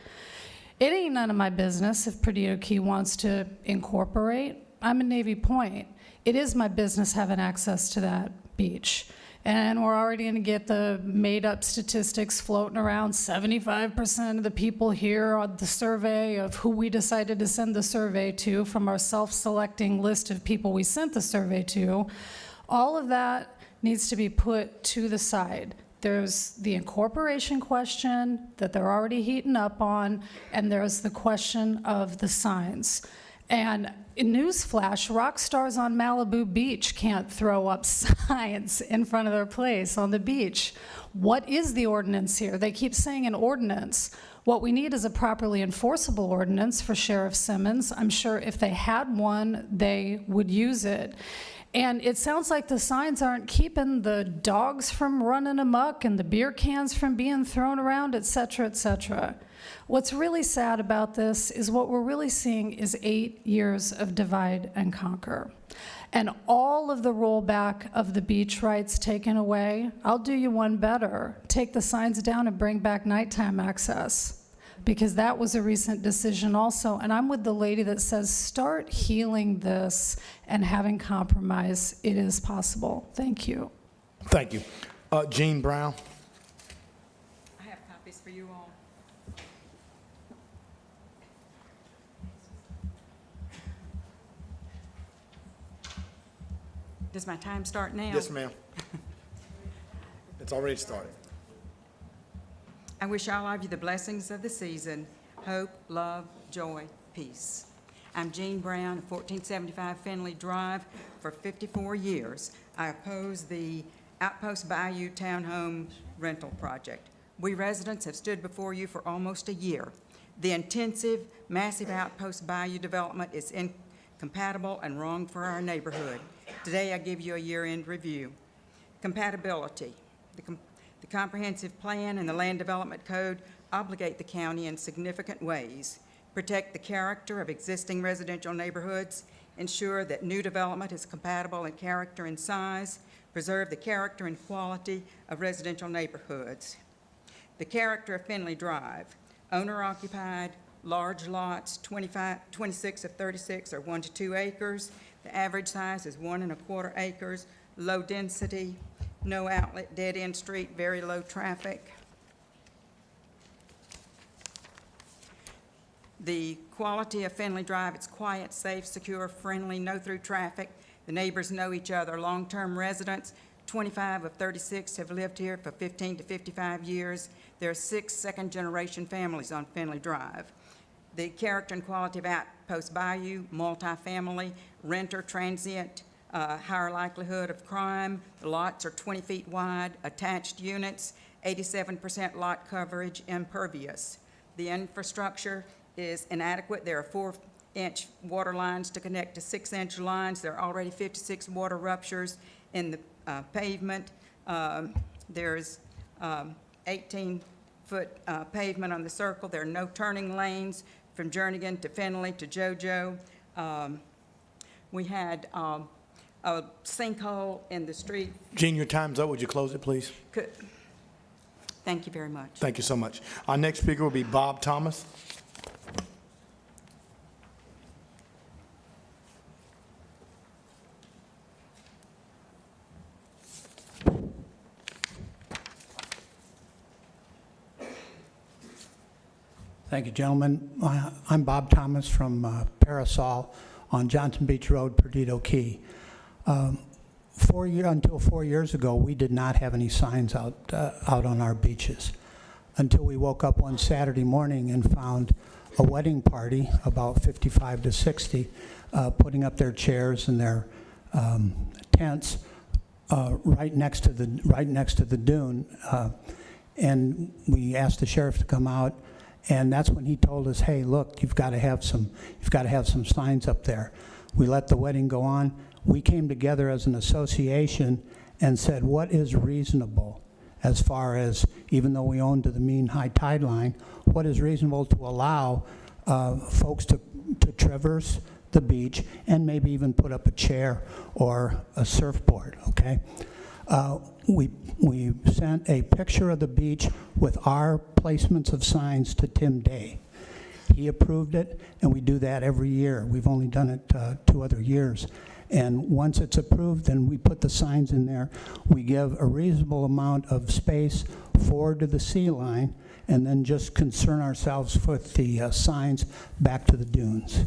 It ain't none of my business if Perdido Key wants to incorporate. I'm in Navy Point. It is my business having access to that beach. And we're already going to get the made-up statistics floating around. 75% of the people here on the survey of who we decided to send the survey to from our self-selecting list of people we sent the survey to, all of that needs to be put to the side. There's the incorporation question that they're already heating up on, and there's the question of the signs. And newsflash, rock stars on Malibu Beach can't throw up signs in front of their place on the beach. What is the ordinance here? They keep saying an ordinance. What we need is a properly enforceable ordinance for Sheriff Simmons. I'm sure if they had one, they would use it. And it sounds like the signs aren't keeping the dogs from running amok and the beer cans from being thrown around, et cetera, et cetera. What's really sad about this is what we're really seeing is 8 years of divide and conquer. And all of the rollback of the beach rights taken away. I'll do you one better. Take the signs down and bring back nighttime access, because that was a recent decision also. And I'm with the lady that says start healing this and having compromise. It is possible. Thank you. Thank you. Jean Brown. I have copies for you all. Does my time start now? Yes, ma'am. It's already started. I wish all of you the blessings of the season, hope, love, joy, peace. I'm Jean Brown of 1475 Finley Drive. For 54 years, I oppose the Outpost Bayou Townhome rental project. We residents have stood before you for almost a year. The intensive, massive Outpost Bayou development is incompatible and wrong for our neighborhood. Today, I give you a year-end review. Compatibility. The comprehensive plan and the land development code obligate the county in significant ways. Protect the character of existing residential neighborhoods, ensure that new development is compatible in character and size, preserve the character and quality of residential neighborhoods. The character of Finley Drive, owner-occupied, large lots, 26 of 36 are 1 to 2 acres. The average size is 1 1/4 acres, low density, no outlet, dead-end street, very low traffic. The quality of Finley Drive, it's quiet, safe, secure, friendly, no through traffic. The neighbors know each other. Long-term residents, 25 of 36 have lived here for 15 to 55 years. There are 6 second-generation families on Finley Drive. The character and quality of Outpost Bayou, multifamily, renter, transient, higher likelihood of crime. The lots are 20 feet wide, attached units, 87% lot coverage, impervious. The infrastructure is inadequate. There are 4-inch water lines to connect to 6-inch lines. There are already 56 water ruptures in the pavement. There's 18-foot pavement on the circle. There are no turning lanes from Jernigan to Finley to JoJo. We had a sinkhole in the street. Jean, your time's up. Would you close it, please? Thank you very much. Thank you so much. Our next speaker will be Bob Thomas. Thank you, gentlemen. I'm Bob Thomas from Parasol on Johnson Beach Road, Perdido Key. Until 4 years ago, we did not have any signs out on our beaches until we woke up one Saturday morning and found a wedding party, about 55 to 60, putting up their chairs and their tents right next to the dune. And we asked the sheriff to come out, and that's when he told us, "Hey, look, you've got to have some signs up there." We let the wedding go on. We came together as an association and said, what is reasonable as far as, even though we own to the mean high tide line, what is reasonable to allow folks to traverse the beach and maybe even put up a chair or a surfboard, okay? We sent a picture of the beach with our placements of signs to Tim Day. He approved it, and we do that every year. We've only done it 2 other years. And once it's approved, then we put the signs in there. We give a reasonable amount of space forward to the sea line, and then just concern ourselves with the signs back to the dunes.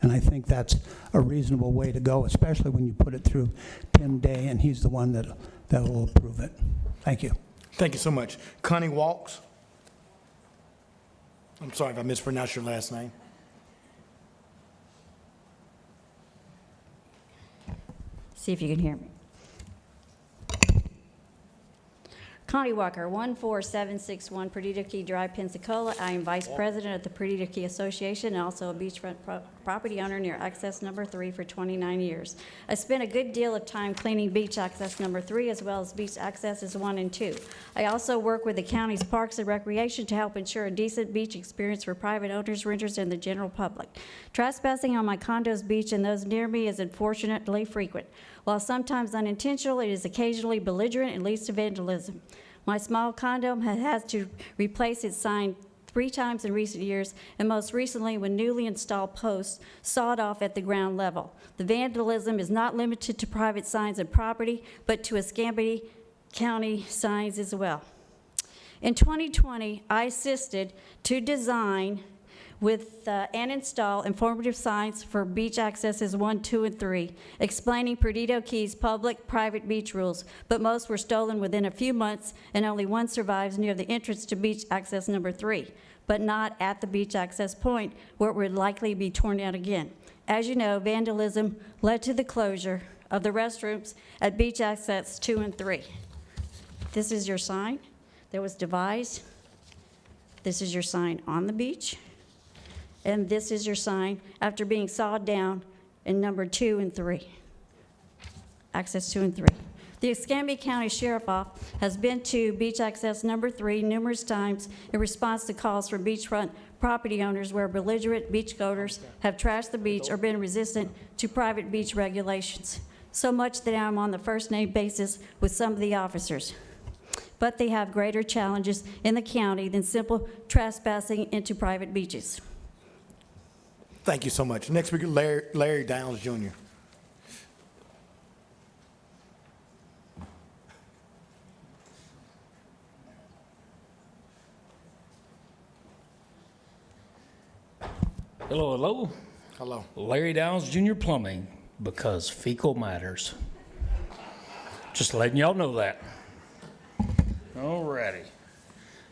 And I think that's a reasonable way to go, especially when you put it through Tim Day, and he's the one that will approve it. Thank you. Thank you so much. Connie Walks. I'm sorry if I mispronounced your last name. See if you can hear me. Connie Walker, 14761 Perdido Key Drive, Pensacola. I am Vice President of the Perdido Key Association and also a beachfront property owner near Access Number 3 for 29 years. I spent a good deal of time cleaning Beach Access Number 3 as well as Beach Accesses 1 and 2. I also work with the county's Parks and Recreation to help ensure a decent beach experience for private owners, renters, and the general public. Trespassing on my condo's beach and those near me is unfortunately frequent. While sometimes unintentional, it is occasionally belligerent and leads to vandalism. My small condo has had to replace its sign 3 times in recent years, and most recently when newly installed posts sawed off at the ground level. The vandalism is not limited to private signs and property, but to Escambia County signs as well. In 2020, I assisted to design and install informative signs for beach accesses 1, 2, and 3, explaining Perdido Key's public-private beach rules, but most were stolen within a few months, and only one survives near the entrance to beach access number 3, but not at the beach access point, where it would likely be torn down again. As you know, vandalism led to the closure of the restrooms at beach access 2 and 3. This is your sign that was devised. This is your sign on the beach. And this is your sign after being sawed down in number 2 and 3, access 2 and 3. The Escambia County Sheriff's Office has been to beach access number 3 numerous times in response to calls from beachfront property owners where belligerent beachgoers have trashed the beach or been resistant to private beach regulations. So much that I'm on the first-name basis with some of the officers. But they have greater challenges in the county than simple trespassing into private beaches. Thank you so much. Next speaker, Larry Downs Jr. Hello, hello. Hello. Larry Downs Jr. Plumbing, because fecal matters. Just letting y'all know that. All righty.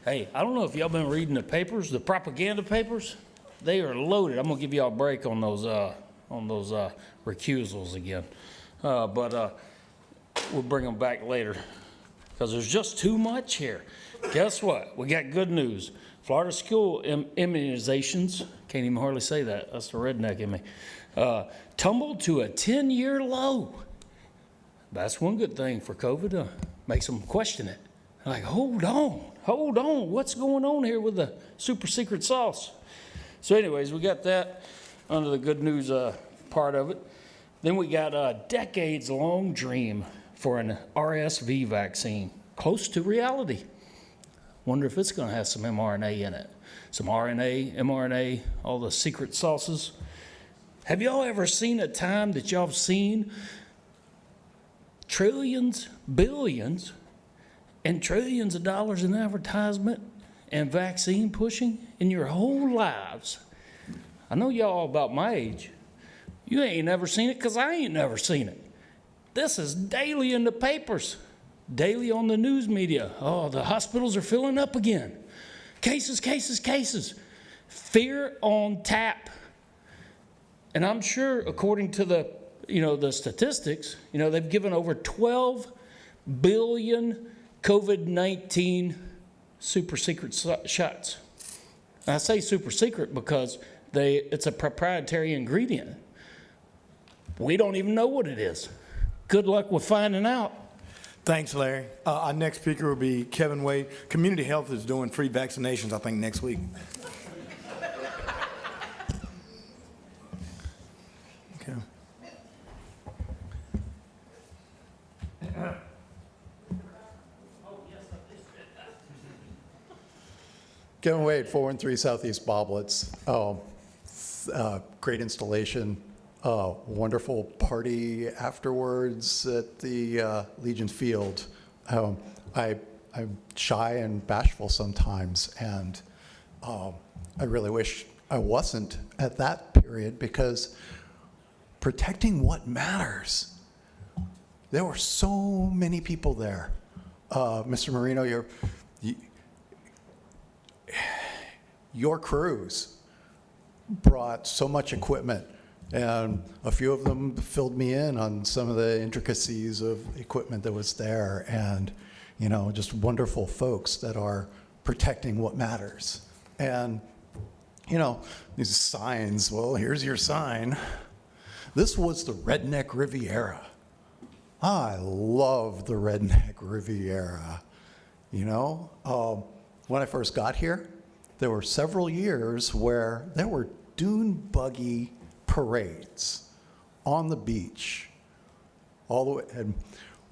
Hey, I don't know if y'all been reading the papers, the propaganda papers. They are loaded. I'm gonna give y'all a break on those recusals again, but we'll bring them back later because there's just too much here. Guess what? We got good news. Florida school immunizations, can't even hardly say that. That's the redneck in me. Tumbled to a 10-year low. That's one good thing for COVID. Makes them question it. Like, hold on, what's going on here with the super secret sauce? So anyways, we got that under the good news part of it. Then we got a decades-long dream for an RSV vaccine, close to reality. Wonder if it's gonna have some mRNA in it. Some RNA, mRNA, all the secret sauces. Have y'all ever seen a time that y'all have seen trillions, billions, and trillions of dollars in advertisement and vaccine pushing in your whole lives. I know y'all about my age. You ain't never seen it because I ain't never seen it. This is daily in the papers, daily on the news media. Oh, the hospitals are filling up again. Cases, cases, cases. Fear on tap. And I'm sure, according to the statistics, they've given over 12 billion COVID-19 super secret shots. And I say super secret because it's a proprietary ingredient. We don't even know what it is. Good luck with finding out. Thanks, Larry. Our next speaker will be Kevin Wade. Community Health is doing free vaccinations, I think, next week. Okay. Kevin Wade, 413 Southeast Boblets. Great installation. Wonderful party afterwards at the Legion Field. I'm shy and bashful sometimes, and I really wish I wasn't at that period, because protecting what matters. There were so many people there. Mr. Marino, your crews brought so much equipment, and a few of them filled me in on some of the intricacies of equipment that was there, and just wonderful folks that are protecting what matters. And these signs, well, here's your sign. This was the Redneck Riviera. I love the Redneck Riviera. When I first got here, there were several years where there were dune buggy parades on the beach, all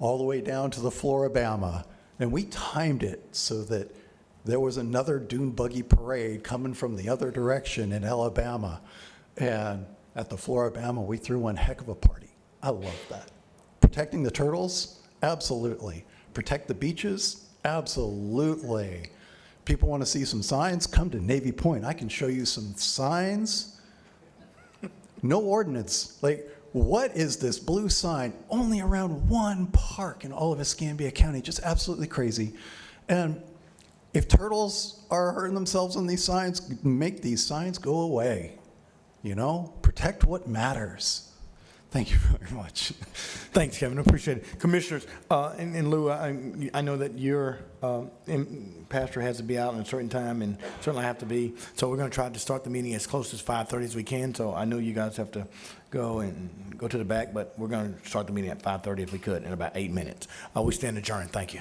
the way down to the Floribama. And we timed it so that there was another dune buggy parade coming from the other direction in Alabama. And at the Floribama, we threw one heck of a party. I love that. Protecting the turtles? Absolutely. Protect the beaches? Absolutely. People want to see some signs? Come to Navy Point. I can show you some signs. No ordinance. What is this blue sign? Only around one park in all of Escambia County. Just absolutely crazy. And if turtles are hurting themselves on these signs, make these signs go away. Protect what matters. Thank you very much. Thanks, Kevin. I appreciate it. Commissioners, in lieu, I know that your pastor has to be out at a certain time, and certainly have to be. So we're going to try to start the meeting as close as 5:30 as we can. So I know you guys have to go to the back, but we're going to start the meeting at 5:30 if we could, in about 8 minutes. We stand adjourned. Thank you.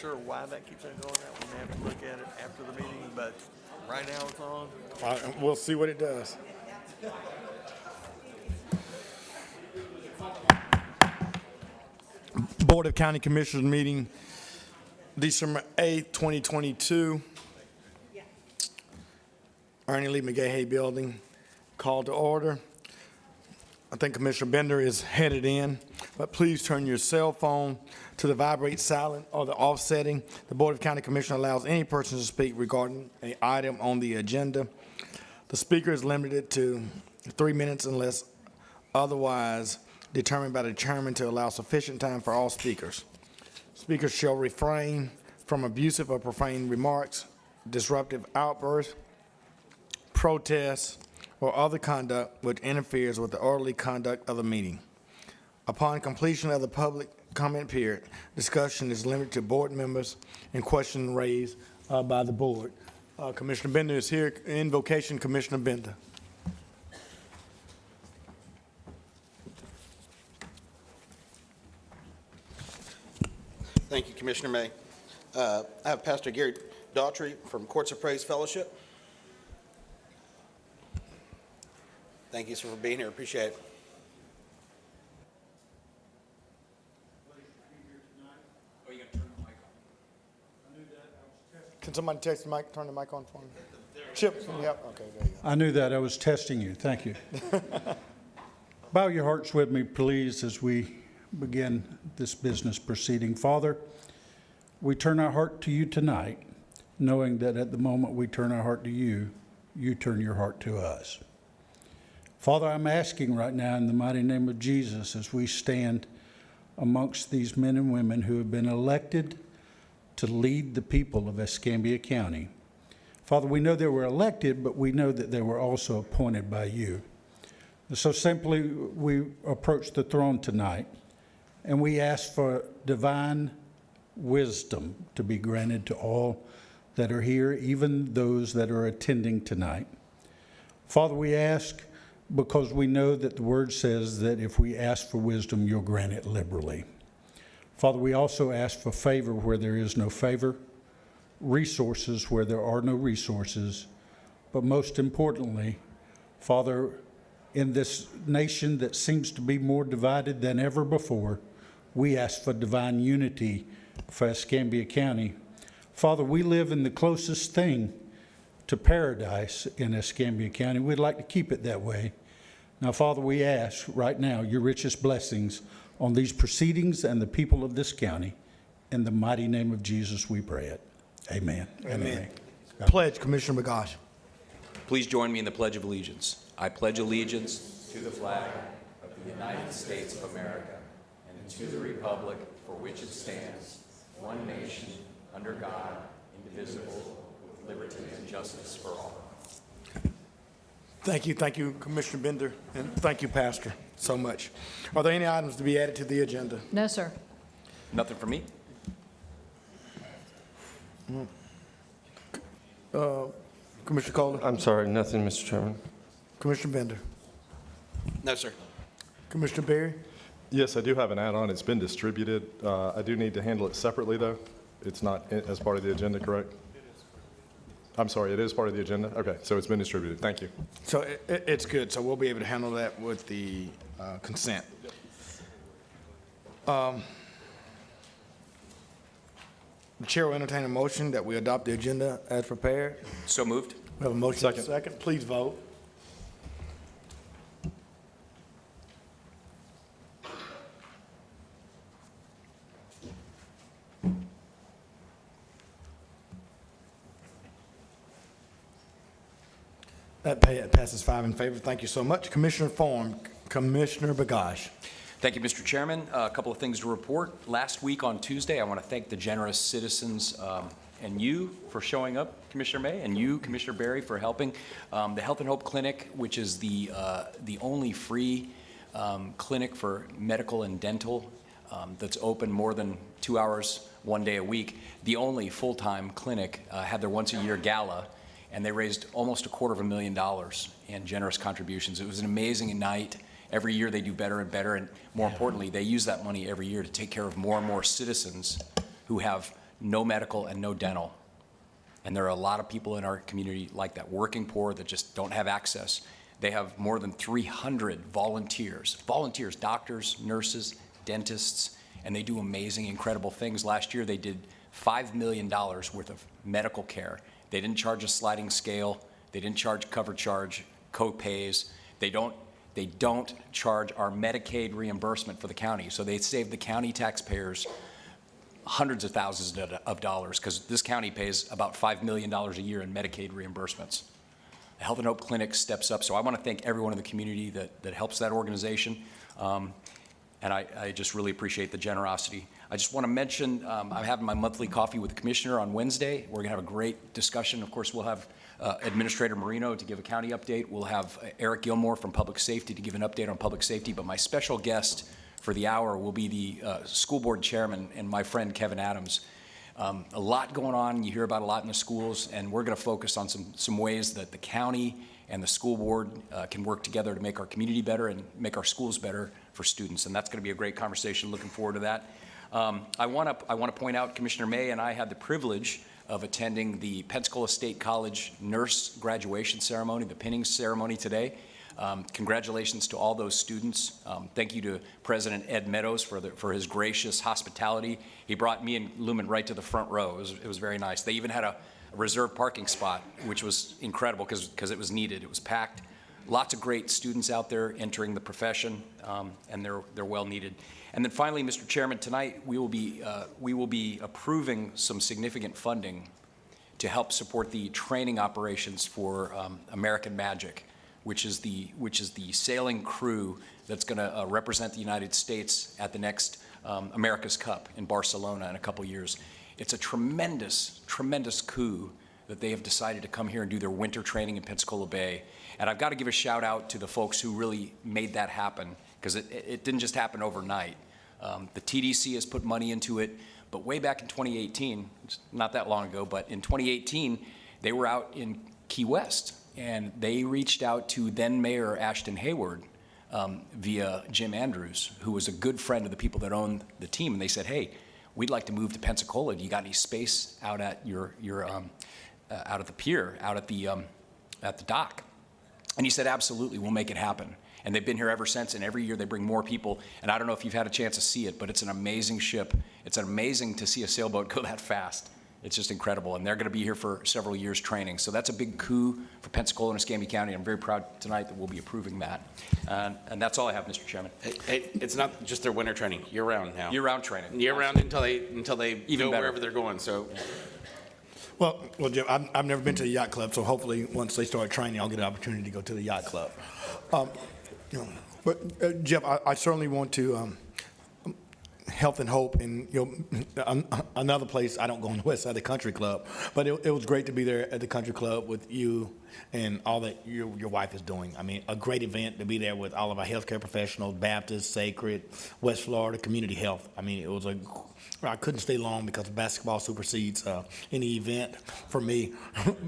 sure why that keeps on going out. We may have to look at it after the meeting, but right now it's on. We'll see what it does. Board of County Commissioners meeting, December 8th, 2022. Ernie Lee McGahey Building, call to order. I think Commissioner Bender is headed in, but please turn your cell phone to the vibrate silent or the off setting. The Board of County Commissioners allows any person to speak regarding an item on the agenda. The speaker is limited to 3 minutes unless otherwise determined by the chairman to allow sufficient time for all speakers. Speakers shall refrain from abusive or profane remarks, disruptive outbursts, protests, or other conduct which interferes with the orderly conduct of the meeting. Upon completion of the public comment period, discussion is limited to board members and questions raised by the board. Commissioner Bender is here. Invocation, Commissioner Bender. Thank you, Commissioner May. I have Pastor Gary Daughtry from Courts of Praise Fellowship. Thank you, sir, for being here. Appreciate it. Can somebody text the mic, turn the mic on for me? Chip, yep, okay, there you go. I knew that. I was testing you. Thank you. Bow your hearts with me, please, as we begin this business proceeding. Father, we turn our heart to you tonight, knowing that at the moment we turn our heart to you, you turn your heart to us. Father, I'm asking right now in the mighty name of Jesus, as we stand amongst these men and women who have been elected to lead the people of Escambia County. Father, we know they were elected, but we know that they were also appointed by you. So simply, we approach the throne tonight, and we ask for divine wisdom to be granted to all that are here, even those that are attending tonight. Father, we ask because we know that the word says that if we ask for wisdom, you'll grant it liberally. Father, we also ask for favor where there is no favor, resources where there are no resources, but most importantly, Father, in this nation that seems to be more divided than ever before, we ask for divine unity for Escambia County. Father, we live in the closest thing to paradise in Escambia County. We'd like to keep it that way. Now, Father, we ask right now your richest blessings on these proceedings and the people of this county. In the mighty name of Jesus, we pray it. Amen. Amen. Pledge, Commissioner Bagash. Please join me in the Pledge of Allegiance. I pledge allegiance to the flag of the United States of America and to the republic for which it stands, one nation, under God, indivisible, with liberty and justice for all. Thank you, Commissioner Bender, and thank you, Pastor, so much. Are there any items to be added to the agenda? No, sir. Nothing for me? Commissioner Kohler? I'm sorry, nothing, Mr. Chairman. Commissioner Bender? No, sir. Commissioner Berry? Yes, I do have an add-on. It's been distributed. I do need to handle it separately, though. It's not as part of the agenda, correct? I'm sorry, it is part of the agenda? Okay, so it's been distributed. Thank you. So it's good, so we'll be able to handle that with the consent. The chair will entertain a motion that we adopt the agenda as prepared. So moved. We have a motion and a second. Please vote. That passes 5 in favor. Thank you so much. Commissioner Form, Commissioner Bagash. Thank you, Mr. Chairman. A couple of things to report. Last week on Tuesday, I want to thank the generous citizens and you for showing up, Commissioner May, and you, Commissioner Berry, for helping. The Health and Hope Clinic, which is the only free clinic for medical and dental that's open more than 2 hours, 1 day a week, the only full-time clinic, had their once-a-year gala, and they raised almost $250,000 in generous contributions. It was an amazing night. Every year they do better and better, and more importantly, they use that money every year to take care of more and more citizens who have no medical, and no dental. And there are a lot of people in our community like that, working poor, that just don't have access. They have more than 300 volunteers, doctors, nurses, dentists, and they do amazing, incredible things. Last year, they did $5 million worth of medical care. They didn't charge a sliding scale. They didn't charge cover charge, co-pays. They don't charge our Medicaid reimbursement for the county. So they saved the county taxpayers hundreds of thousands of dollars, because this county pays about $5 million a year in Medicaid reimbursements. The Health and Hope Clinic steps up. So I want to thank everyone in the community that helps that organization. And I just really appreciate the generosity. I just want to mention, I'm having my monthly coffee with the commissioner on Wednesday. We're going to have a great discussion. Of course, we'll have Administrator Marino to give a county update. We'll have Eric Gilmore from Public Safety to give an update on public safety. But my special guest for the hour will be the school board chairman and my friend Kevin Adams. A lot going on. You hear about a lot in the schools, and we're going to focus on some ways that the county and the school board can work together to make our community better and make our schools better for students. And that's going to be a great conversation. Looking forward to that. I want to point out, Commissioner May and I had the privilege of attending the Pensacola State College nurse graduation ceremony, the pinning ceremony today. Congratulations to all those students. Thank you to President Ed Meadows for his gracious hospitality. He brought me and Lumen right to the front row. It was very nice. They even had a reserved parking spot, which was incredible because it was needed. It was packed. Lots of great students out there entering the profession, and they're well needed. And then finally, Mr. Chairman, tonight we will be approving some significant funding to help support the training operations for American Magic, which is the sailing crew that's going to represent the United States at the next America's Cup in Barcelona in a couple years. It's a tremendous, tremendous coup that they have decided to come here and do their winter training in Pensacola Bay. And I've got to give a shout out to the folks who really made that happen, because it didn't just happen overnight. The TDC has put money into it, but way back in 2018, it's not that long ago, but in 2018, they were out in Key West, and they reached out to then Mayor Ashton Hayward via Jim Andrews, who was a good friend of the people that owned the team, and they said, hey, we'd like to move to Pensacola. Do you got any space out at your out at the pier, out at the dock? And he said, absolutely, we'll make it happen. And they've been here ever since, and every year they bring more people. And I don't know if you've had a chance to see it, but it's an amazing ship. It's amazing to see a sailboat go that fast. It's just incredible. And they're going to be here for several years training. So that's a big coup for Pensacola and Escambia County. I'm very proud tonight that we'll be approving that. And that's all I have, Mr. Chairman. It's not just their winter training, year-round now. Year-round training. Year-round until they Even go better. wherever they're going, so. Well, Jim, I've never been to the yacht club, so hopefully, once they start training, I'll get an opportunity to go to the yacht club. But Jeff, I certainly want to Health and Hope, and another place. I don't go on the west side of the country club, but it was great to be there at the country club with you and all that your wife is doing. I mean, a great event to be there with all of our healthcare professionals, Baptist, Sacred, West Florida, Community Health. I mean, it was I couldn't stay long because basketball supersedes any event for me,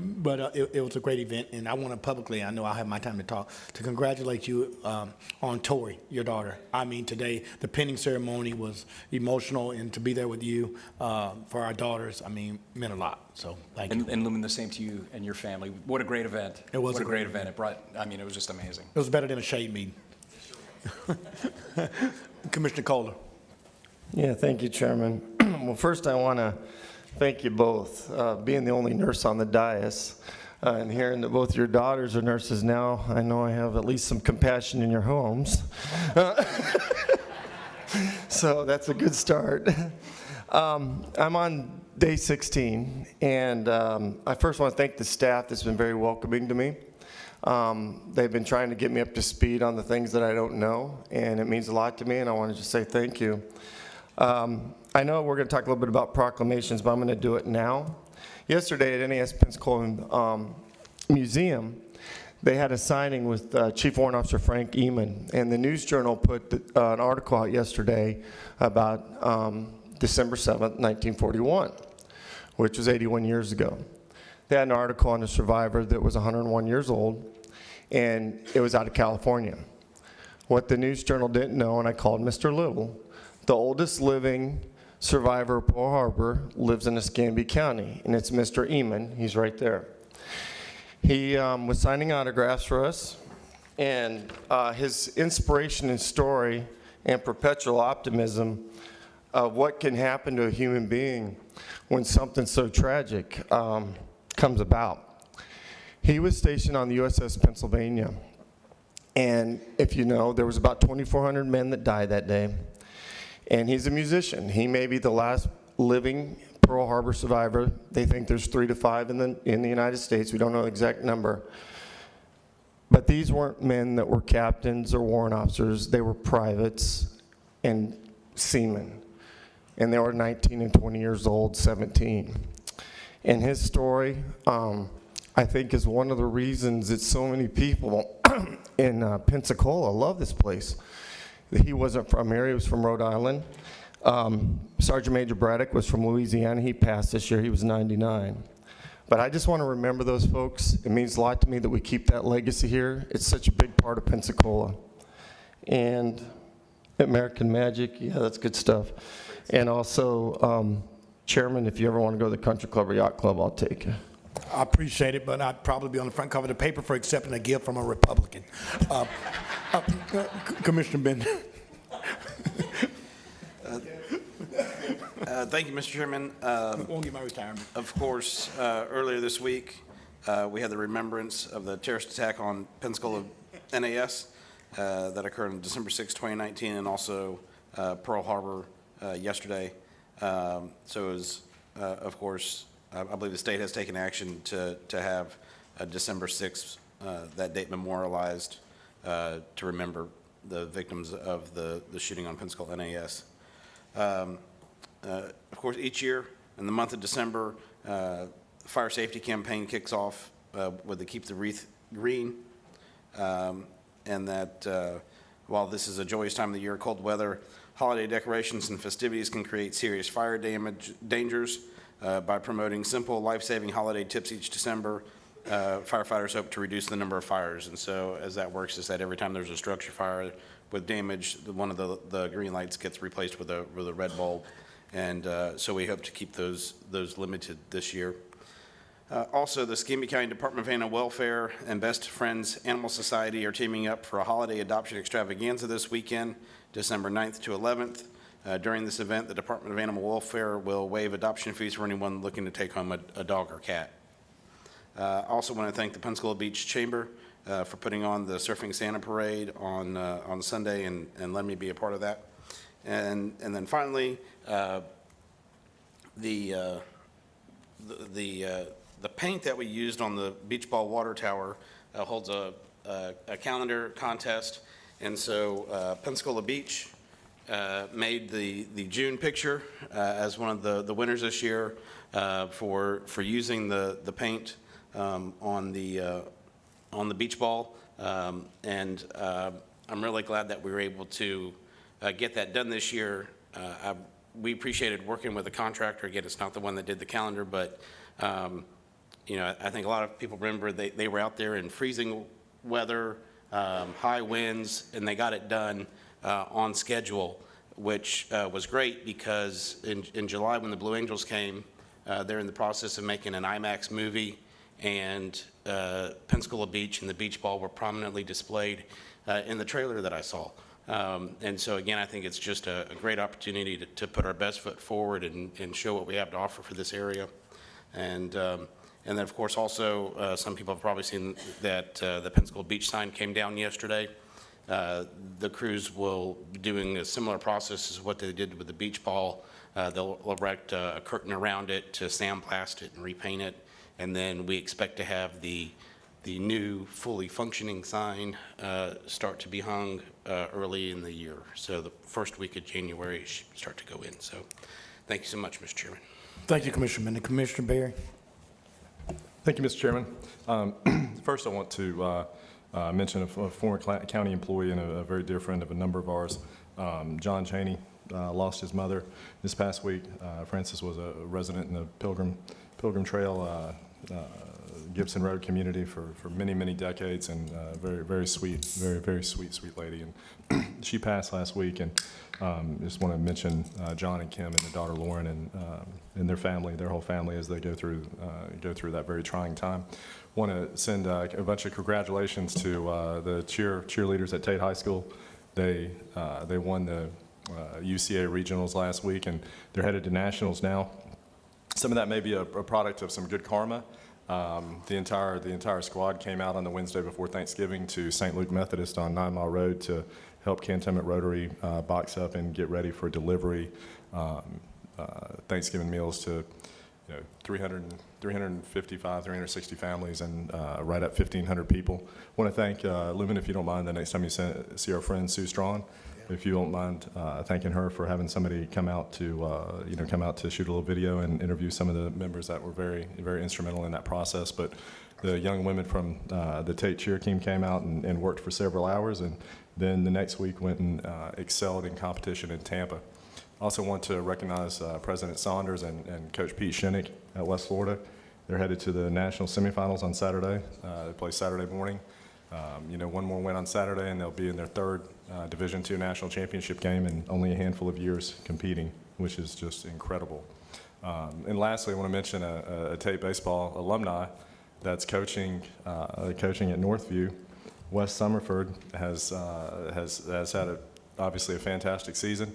but it was a great event, and I want to publicly, I know I'll have my time to talk, to congratulate you on Tori, your daughter. I mean, today, the pinning ceremony was emotional, and to be there with you for our daughters, I mean, meant a lot, so thank you. And Lumen, the same to you and your family. What a great event. It was what a a great great event. It was just amazing. It was better than a shade meeting. Commissioner Kohler. Yeah, thank you, Chairman. Well, first I want to thank you both. Being the only nurse on the dais and hearing that both your daughters are nurses now, I know I have at least some compassion in your homes. So that's a good start. I'm on day 16, and I first want to thank the staff that's been very welcoming to me. They've been trying to get me up to speed on the things that I don't know, and it means a lot to me, and I want to just say thank you. I know we're going to talk a little bit about proclamations, but I'm going to do it now. Yesterday at NAS Pensacola Museum, they had a signing with Chief Warrant Officer Frank Eman, and the News Journal put an article out yesterday about December 7th, 1941, which was 81 years ago. They had an article on a survivor that was 101 years old, and it was out of California. What the News Journal didn't know, and I called Mr. Little, the oldest living survivor of Pearl Harbor lives in Escambia County, and it's Mr. Eamon. He's right there. He was signing autographs for us, and his inspiration and story and perpetual optimism of what can happen to a human being when something so tragic comes about. He was stationed on the USS Pennsylvania, and if you know, there was about 2,400 men that died that day, and he's a musician. He may be the last living Pearl Harbor survivor. They think there's 3 to 5 in the United States. We don't know the exact number. But these weren't men that were captains or warrant officers. They were privates and seamen. And they were 19 and 20 years old, 17. And his story, I think, is one of the reasons that so many people in Pensacola love this place. He wasn't from here. He was from Rhode Island. Sergeant Major Braddock was from Louisiana. He passed this year. He was 99. But I just want to remember those folks. It means a lot to me that we keep that legacy here. It's such a big part of Pensacola. And American Magic, yeah, that's good stuff. And also, Chairman, if you ever want to go to the Country Club or Yacht Club, I'll take you. I appreciate it, but I'd probably be on the front cover of the paper for accepting a gift from a Republican. Commissioner Bender. Thank you, Mr. Chairman. Won't get my retirement. Of course, earlier this week, we had the remembrance of the terrorist attack on Pensacola NAS that occurred on December 6, 2019, and also Pearl Harbor yesterday. So it was, of course, I believe the state has taken action to have December 6th, that date memorialized to remember the victims of the shooting on Pensacola NAS. Of course, each year in the month of December, the fire safety campaign kicks off with the Keep the Wreath Green, and that while this is a joyous time of the year, cold weather, holiday decorations and festivities can create serious fire dangers. By promoting simple, life-saving holiday tips each December, firefighters hope to reduce the number of fires. And so as that works is that every time there's a structure fire with damage, one of the green lights gets replaced with a red bulb. And so we hope to keep those limited this year. Also, the Escambia County Department of Animal Welfare and Best Friends Animal Society are teaming up for a holiday adoption extravaganza this weekend, December 9th to 11th. During this event, the Department of Animal Welfare will waive adoption fees for anyone looking to take home a dog or cat. I also want to thank the Pensacola Beach Chamber for putting on the Surfing Santa Parade on Sunday and letting me be a part of that. And then finally, the paint that we used on the beach ball water tower holds a calendar contest, and so Pensacola Beach made the June picture as one of the winners this year for using the paint on the beach ball, and I'm really glad that we were able to get that done this year. We appreciated working with the contractor. Again, it's not the one that did the calendar, but you know, I think a lot of people remember they were out there in freezing weather, high winds, and they got it done on schedule, which was great because in July when the Blue Angels came, they're in the process of making an IMAX movie, and Pensacola Beach and the beach ball were prominently displayed in the trailer that I saw. And so again, I think it's just a great opportunity to put our best foot forward and show what we have to offer for this area. And then of course also some people have probably seen that the Pensacola Beach sign came down yesterday. The crews will be doing a similar process as what they did with the beach ball. They'll erect a curtain around it to sandblast it and repaint it, and then we expect to have the new fully functioning sign start to be hung early in the year. So the first week of January should start to go in. So thank you so much, Mr. Chairman. Thank you, Commissioner Bender. Commissioner Berry. Thank you, Mr. Chairman. First, I want to mention a former county employee and a very dear friend of a number of ours, John Chaney, lost his mother this past week. Frances was a resident in the Pilgrim Trail Gibson Road community for many, many decades, and very, very sweet, very sweet lady. And she passed last week, and just want to mention John and Kim and their daughter Lauren and their family, their whole family, as they go through that very trying time. Want to send a bunch of congratulations to the cheerleaders at Tate High School. They won the UCA regionals last week, and they're headed to nationals now. Some of that may be a product of some good karma. The entire squad came out on the Wednesday before Thanksgiving to St. Luke Methodist on 9 Mile Road to help Cantonment Rotary box up and get ready for delivery Thanksgiving meals to 355, 360 families, and right at 1,500 people. Want to thank Lumen, if you don't mind, the next time you see our friend Sue Strawn, if you don't mind thanking her for having somebody come out to shoot a little video and interview some of the members that were very, very instrumental in that process. But the young women from the Tate cheer team came out and worked for several hours, and then the next week went and excelled in competition in Tampa. Also want to recognize President Saunders and Coach Pete Shinnick at West Florida. They're headed to the national semifinals on Saturday. They play Saturday morning. One more win on Saturday, and they'll be in their third Division II national championship game in only a handful of years competing, which is just incredible. And lastly, I want to mention a Tate baseball alumni that's coaching at Northview. Wes Summerford has had obviously a fantastic season,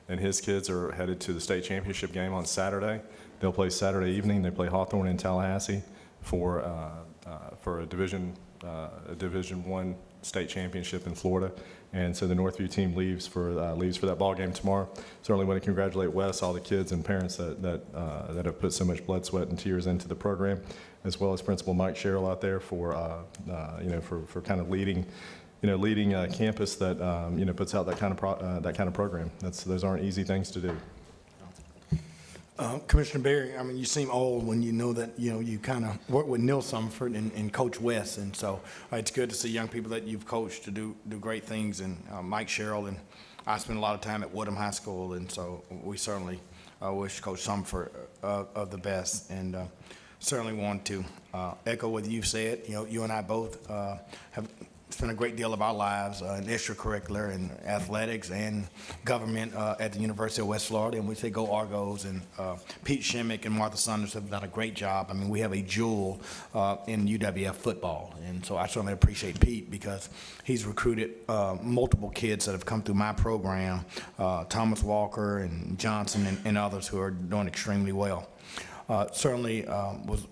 and his kids are headed to the state championship game on Saturday. They'll play Saturday evening. They play Hawthorne in Tallahassee for a Division I state championship in Florida. And so the Northview team leaves for that ball game tomorrow. Certainly want to congratulate Wes, all the kids and parents that have put so much blood, sweat, and tears into the program, as well as Principal Mike Sherrill out there for kind of leading a campus that puts out that kind of program. Those aren't easy things to do. Commissioner Berry, I mean, you seem old when you know that, you kind of work with Neil Summerford and Coach West, and so it's good to see young people that you've coached to do great things, and Mike Sherrill, and I spent a lot of time at Woodham High School, and so we certainly wish Coach Summerford of the best, and certainly want to echo what you've said. You and I both have spent a great deal of our lives in extracurricular and athletics and government at the University of West Florida, and we say go Argos, and Pete Shimmick and Martha Saunders have done a great job. I mean, we have a jewel in UWF football, and so I certainly appreciate Pete because he's recruited multiple kids that have come through my program, Thomas Walker and Johnson and others who are doing extremely well. Certainly was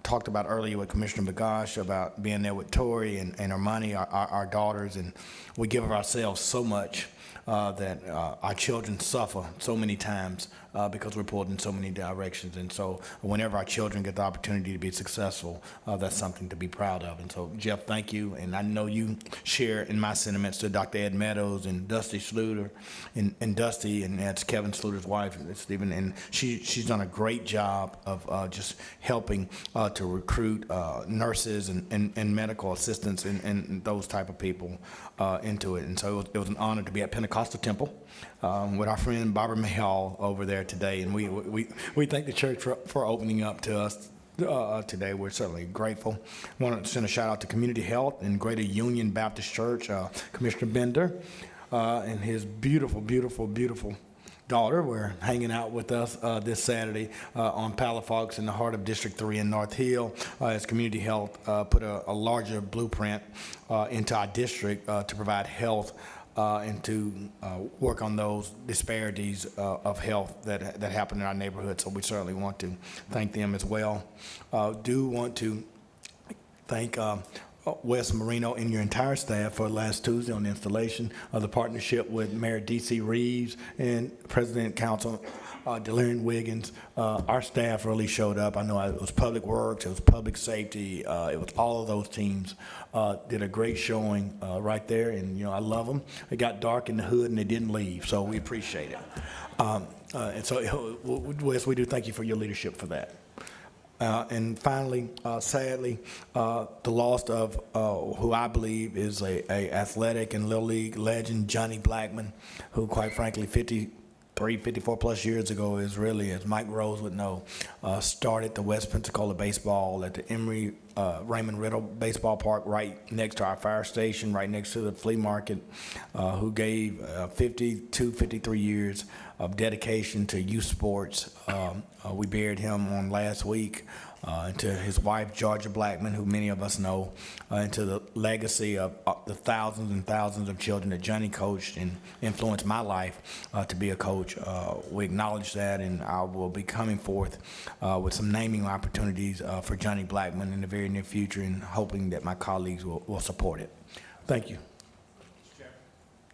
talked about earlier with Commissioner Bagash about being there with Tori and Armani, our daughters, and we give of ourselves so much that our children suffer so many times because we're pulled in so many directions. And so whenever our children get the opportunity to be successful, that's something to be proud of. And so, Jeff, thank you. And I know you share in my sentiments to Dr. Ed Meadows and Dusty Sluter and Dusty, and that's Kevin Sluter's wife, Stephen. And she's done a great job of just helping to recruit nurses and medical assistants and those type of people into it. And so it was an honor to be at Pentecostal Temple with our friend Barbara Mayall over there today, and we thank the church for opening up to us today. We're certainly grateful. I want to send a shout out to Community Health and Greater Union Baptist Church, Commissioner Bender and his beautiful daughter were hanging out with us this Saturday on Palafox in the heart of District 3 in North Hill as Community Health put a larger blueprint into our district to provide health and to work on those disparities of health that happen in our neighborhood. So we certainly want to thank them as well. Do want to thank Wes Marino and your entire staff for last Tuesday on the installation of the partnership with Mayor D.C. Reeves and President Council Delarian Wiggins. Our staff really showed up. I know it was Public Works, it was Public Safety, it was all of those teams did a great showing right there, and I love them. It got dark in the hood and they didn't leave, so we appreciate it. And so, Wes, we do thank you for your leadership for that. And finally, sadly, the loss of who I believe is a athletic and Little League legend, Johnny Blackman, who quite frankly 50 54 plus years ago is really, as Mike Rose would know, started the West Pensacola baseball at the Emory Raymond Riddle Baseball Park right next to our fire station, right next to the flea market, who gave 53 years of dedication to youth sports. We buried him on last week. And to his wife, Georgia Blackman, who many of us know, and to the legacy of the thousands and thousands of children that Johnny coached and influenced my life to be a coach. We acknowledge that, and I will be coming forth with some naming opportunities for Johnny Blackman in the very near future, and hoping that my colleagues will support it. Thank you.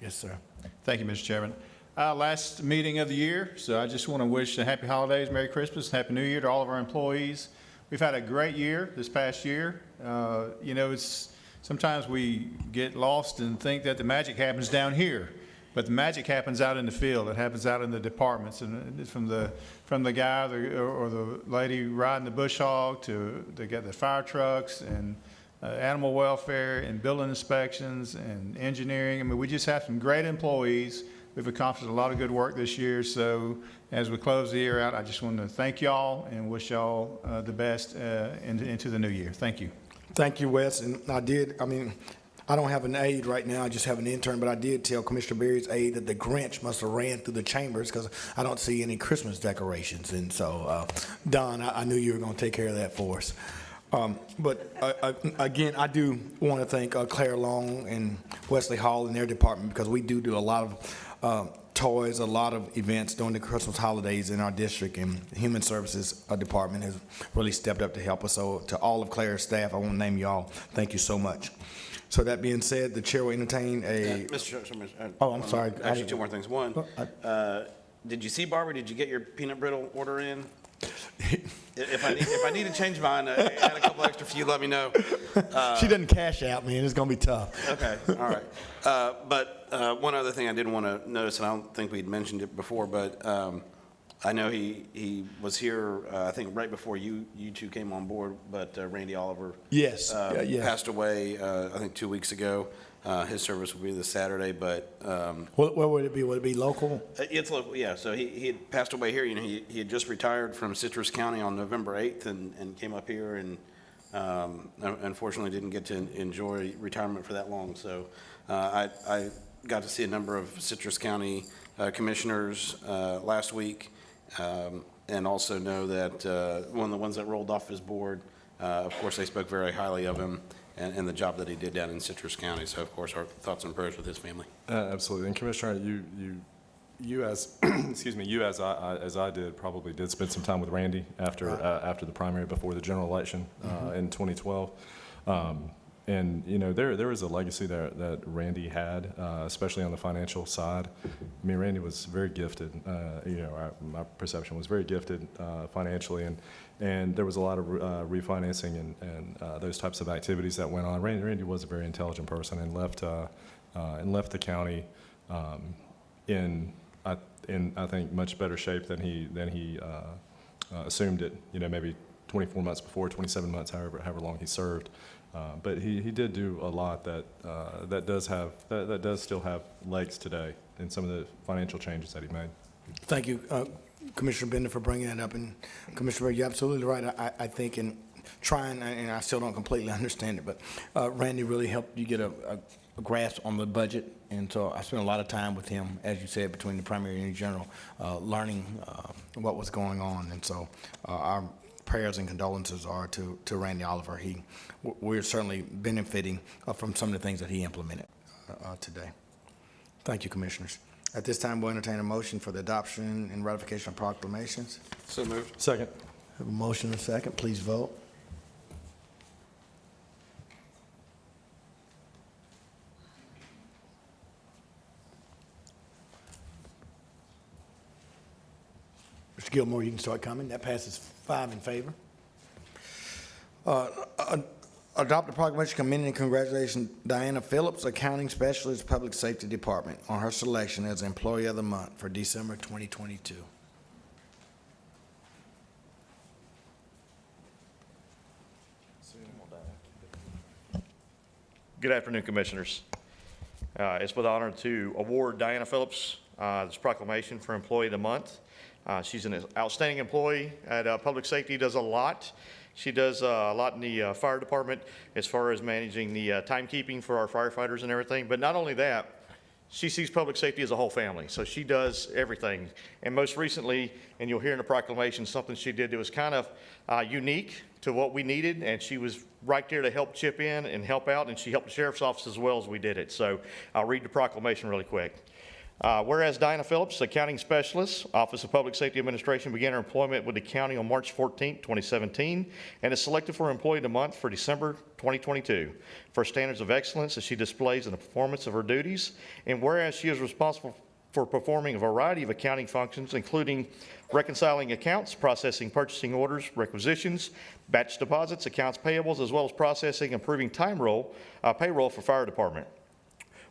Yes, sir. Thank you, Mr. Chairman. Last meeting of the year, so I just want to wish a happy holidays, Merry Christmas, Happy New Year to all of our employees. We've had a great year this past year. You know, sometimes we get lost and think that the magic happens down here, but the magic happens out in the field. It happens out in the departments, and from the guy or the lady riding the bush hog to they got the fire trucks and animal welfare and building inspections and engineering. I mean, we just have some great employees. We've accomplished a lot of good work this year, so as we close the year out, I just want to thank y'all and wish y'all the best into the new year. Thank you. Thank you, Wes. And I don't have an aide right now, I just have an intern, but I did tell Commissioner Berry's aide that the Grinch must have ran through the chambers because I don't see any Christmas decorations. And so, Don, I knew you were going to take care of that for us. Again, I do want to thank Claire Long and Wesley Hall and their department, because we do a lot of toys, a lot of events during the Christmas holidays in our district, and Human Services Department has really stepped up to help us. So to all of Claire's staff, I want to name you all. Thank you so much. So that being said, the chair will entertain a... Mr. Chairman, Oh, I'm sorry. Actually, two more things. One, did you see Barbara? Did you get your peanut brittle order in? If I need to change mine, add a couple extra for you, let me know. She doesn't cash out me, and it's going to be tough. Okay, all right. But one other thing I did want to notice, and I don't think we'd mentioned it before, but I know he was here, I think right before you two came on board, but Randy Oliver Yes, passed away, I think 2 weeks ago. His service will be this Saturday, but Where would it be? Would it be local? it's local, yeah. So he had passed away here. You know, he had just retired from Citrus County on November 8th and came up here, and unfortunately didn't get to enjoy retirement for that long. So I got to see a number of Citrus County commissioners last week, and also know that one of the ones that rolled off his board, of course, they spoke very highly of him and the job that he did down in Citrus County. So, of course, our thoughts and prayers with his family. Absolutely. And Commissioner, you as, excuse me, you as I did, probably did spend some time with Randy after the primary before the general election in 2012. And, you know, there was a legacy there that Randy had, especially on the financial side. I mean, Randy was very gifted. You know, my perception was very gifted financially, and there was a lot of refinancing and those types of activities that went on. Randy was a very intelligent person and left the county in I think much better shape than he assumed it. You know, maybe 24 months before, 27 months, however long he served. But he did do a lot that does still have legs today in some of the financial changes that he made. Thank you, Commissioner Bender, for bringing that up. And Commissioner, you're absolutely right. I think in trying, and I still don't completely understand it, but Randy really helped you get a grasp on the budget. And so I spent a lot of time with him, as you said, between the primary and the general, learning what was going on. And so our prayers and condolences are to Randy Oliver. We're certainly benefiting from some of the things that he implemented today. Thank you, Commissioners. At this time, we'll entertain a motion for the adoption and ratification of proclamations. So moved. Second. Have a motion and a second. Please vote. Mr. Gilmore, you can start coming. That passes 5 in favor. Adopt a proclamation commending and congratulating Diana Phillips, Accounting Specialist, Public Safety Department, on her selection as Employee of the Month for December 2022. Good afternoon, Commissioners. It's with honor to award Diana Phillips this proclamation for Employee of the Month. She's an outstanding employee at Public Safety, does a lot. She does a lot in the fire department as far as managing the timekeeping for our firefighters and everything. But not only that, she sees public safety as a whole family, so she does everything. And most recently, and you'll hear in the proclamation, something she did that was kind of unique to what we needed, and she was right there to help chip in and help out, and she helped the sheriff's office as well as we did it. So I'll read the proclamation really quick. Whereas Diana Phillips, accounting specialist, Office of Public Safety Administration, began her employment with the county on March 14, 2017, and is selected for Employee of the Month for December 2022 for standards of excellence that she displays in the performance of her duties. And whereas she is responsible for performing a variety of accounting functions, including reconciling accounts, processing purchasing orders, requisitions, batch deposits, accounts payables, as well as processing and approving payroll for fire department.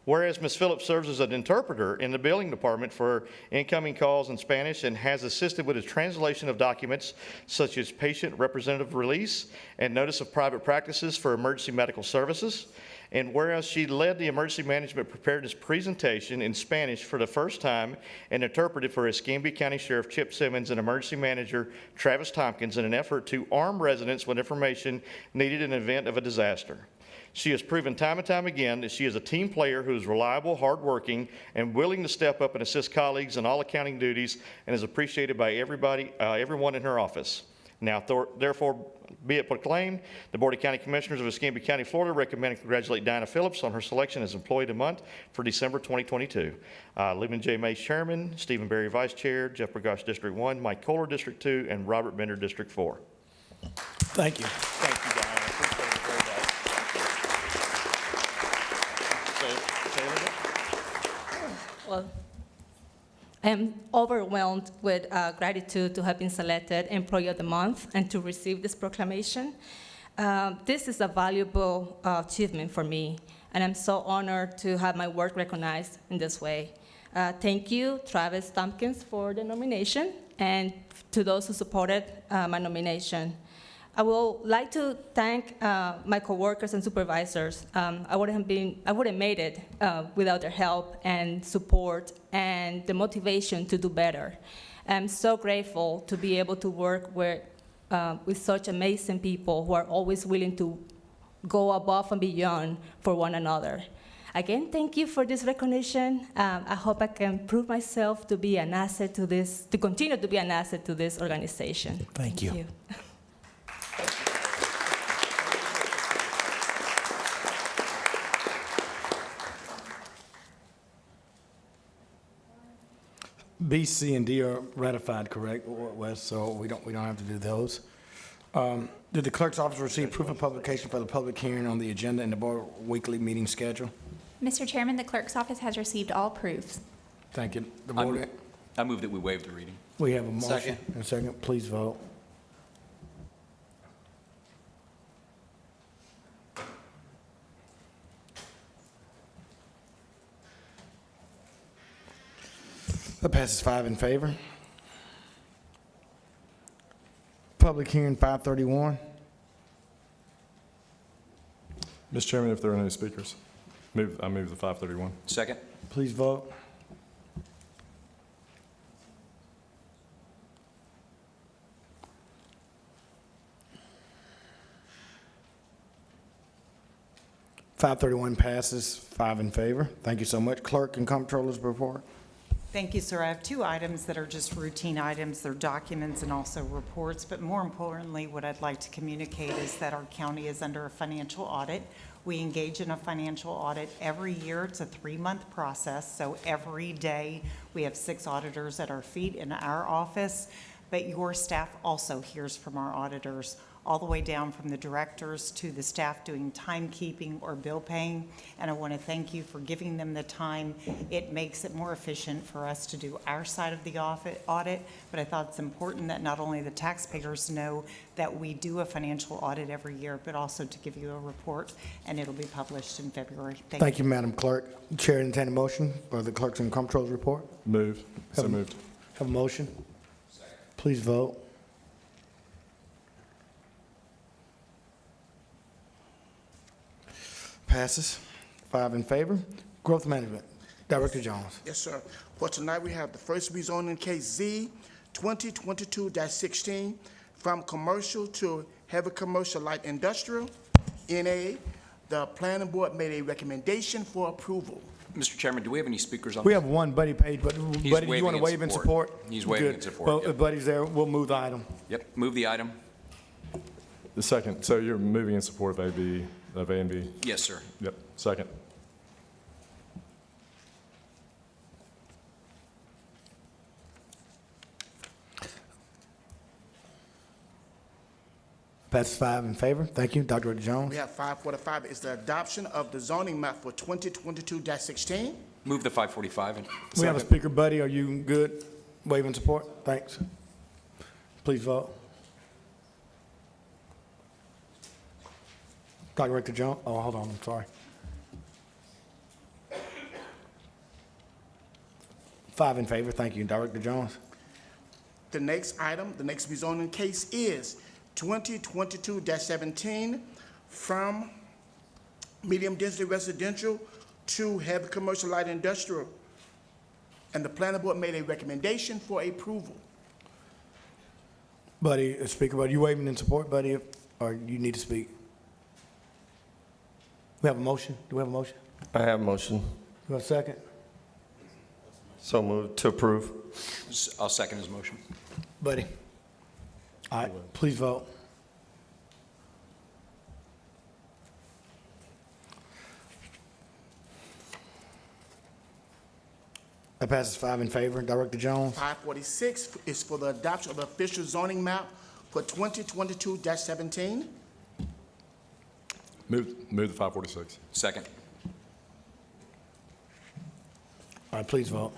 Whereas Ms. Phillips serves as an interpreter in the billing department for incoming calls in Spanish and has assisted with the translation of documents such as patient representative release and notice of private practices for emergency medical services. And whereas she led the emergency management preparedness presentation in Spanish for the first time and interpreted for Escambia County Sheriff Chip Simmons and Emergency Manager Travis Tompkins in an effort to arm residents with information needed in the event of a disaster. She has proven time and time again that she is a team player who is reliable, hardworking, and willing to step up and assist colleagues in all accounting duties and is appreciated by everyone in her office. Now, therefore, be it proclaimed, the Board of County Commissioners of Escambia County, Florida recommend and congratulate Diana Phillips on her selection as Employee of the Month for December 2022. Lyman J. Mays, Chairman, Stephen Berry, Vice Chair, Jeff Bergosh, District 1, Mike Kohler, District 2, and Robert Bender, District 4. Thank you. Thank you, Diana. Well, I am overwhelmed with gratitude to have been selected Employee of the Month and to receive this proclamation. This is a valuable achievement for me, and I'm so honored to have my work recognized in this way. Thank you, Travis Tompkins, for the nomination, and to those who supported my nomination. I would like to thank my coworkers and supervisors. I wouldn't made it without their help and support and the motivation to do better. I'm so grateful to be able to work with such amazing people who are always willing to go above and beyond for one another. Again, thank you for this recognition. I hope I can prove myself to be an asset to this, to continue to be an asset to this organization. Thank you. B, C, and D are ratified, correct, Wes? So we don't have to do those. Did the clerk's office receive proof of publication for the public hearing on the agenda and the board weekly meeting schedule? Mr. Chairman, the clerk's office has received all proofs. Thank you. The board, I move that we waive the reading. we have a motion Second. and a second. Please vote. That passes 5 in favor. Public hearing 531. Mr. Chairman, if there are no speakers, I move the 531. Second. Please vote. (531) passes, 5 in favor. Thank you so much. Clerk and Comptroller's report. Thank you, sir. I have 2 items that are just routine items. They're documents and also reports, but more importantly, what I'd like to communicate is that our county is under a financial audit. We engage in a financial audit every year. It's a 3-month process, so every day we have 6 auditors at our feet in our office, but your staff also hears from our auditors, all the way down from the directors to the staff doing timekeeping or bill paying. And I want to thank you for giving them the time. It makes it more efficient for us to do our side of the audit, but I thought it's important that not only the taxpayers know that we do a financial audit every year, but also to give you a report, and it'll be published in February. Thank you, Madam Clerk. Chair, entertain a motion for the Clerks and Comptroller's report. Moved. So moved. Have a motion? Please vote. Passes. 5 in favor. Growth management. Director Jones. Yes, sir. For tonight, we have the first rezoning case Z 2022-16 from commercial to heavy commercial light industrial. NA, the planning board made a recommendation for approval. Mr. Chairman, do we have any speakers on? We have one, Buddy Page, but He's Buddy, you waving want to in wave in support. support? He's waving Good. in support, Well, yep. if Buddy's there, we'll move the item. Yep, move the item. The second, so you're moving in support of A and B? Yes, sir. Yep, second. Passes 5 in favor. Thank you. Dr. Jones. We have 545 is the adoption of the zoning map for 2022-16. Move the 545. We have a speaker. Buddy, are you good? Wave in support. Thanks. Please vote. Director Jones. Oh, hold on. I'm sorry. 5 in favor. Thank you. Director Jones. The next item, the next rezoning case is 2022-17 from medium density residential to heavy commercial light industrial. And the planning board made a recommendation for approval. Buddy, Speaker, Buddy, you waving in support, Buddy, or you need to speak? We have a motion? Do we have a motion? I have a motion. You have a second? So moved to approve. I'll second his motion. Buddy? All right, please vote. That passes 5 in favor. Director Jones? 546 is for the adoption of the official zoning map for 2022-17. Move the 546. Second. All right, please vote.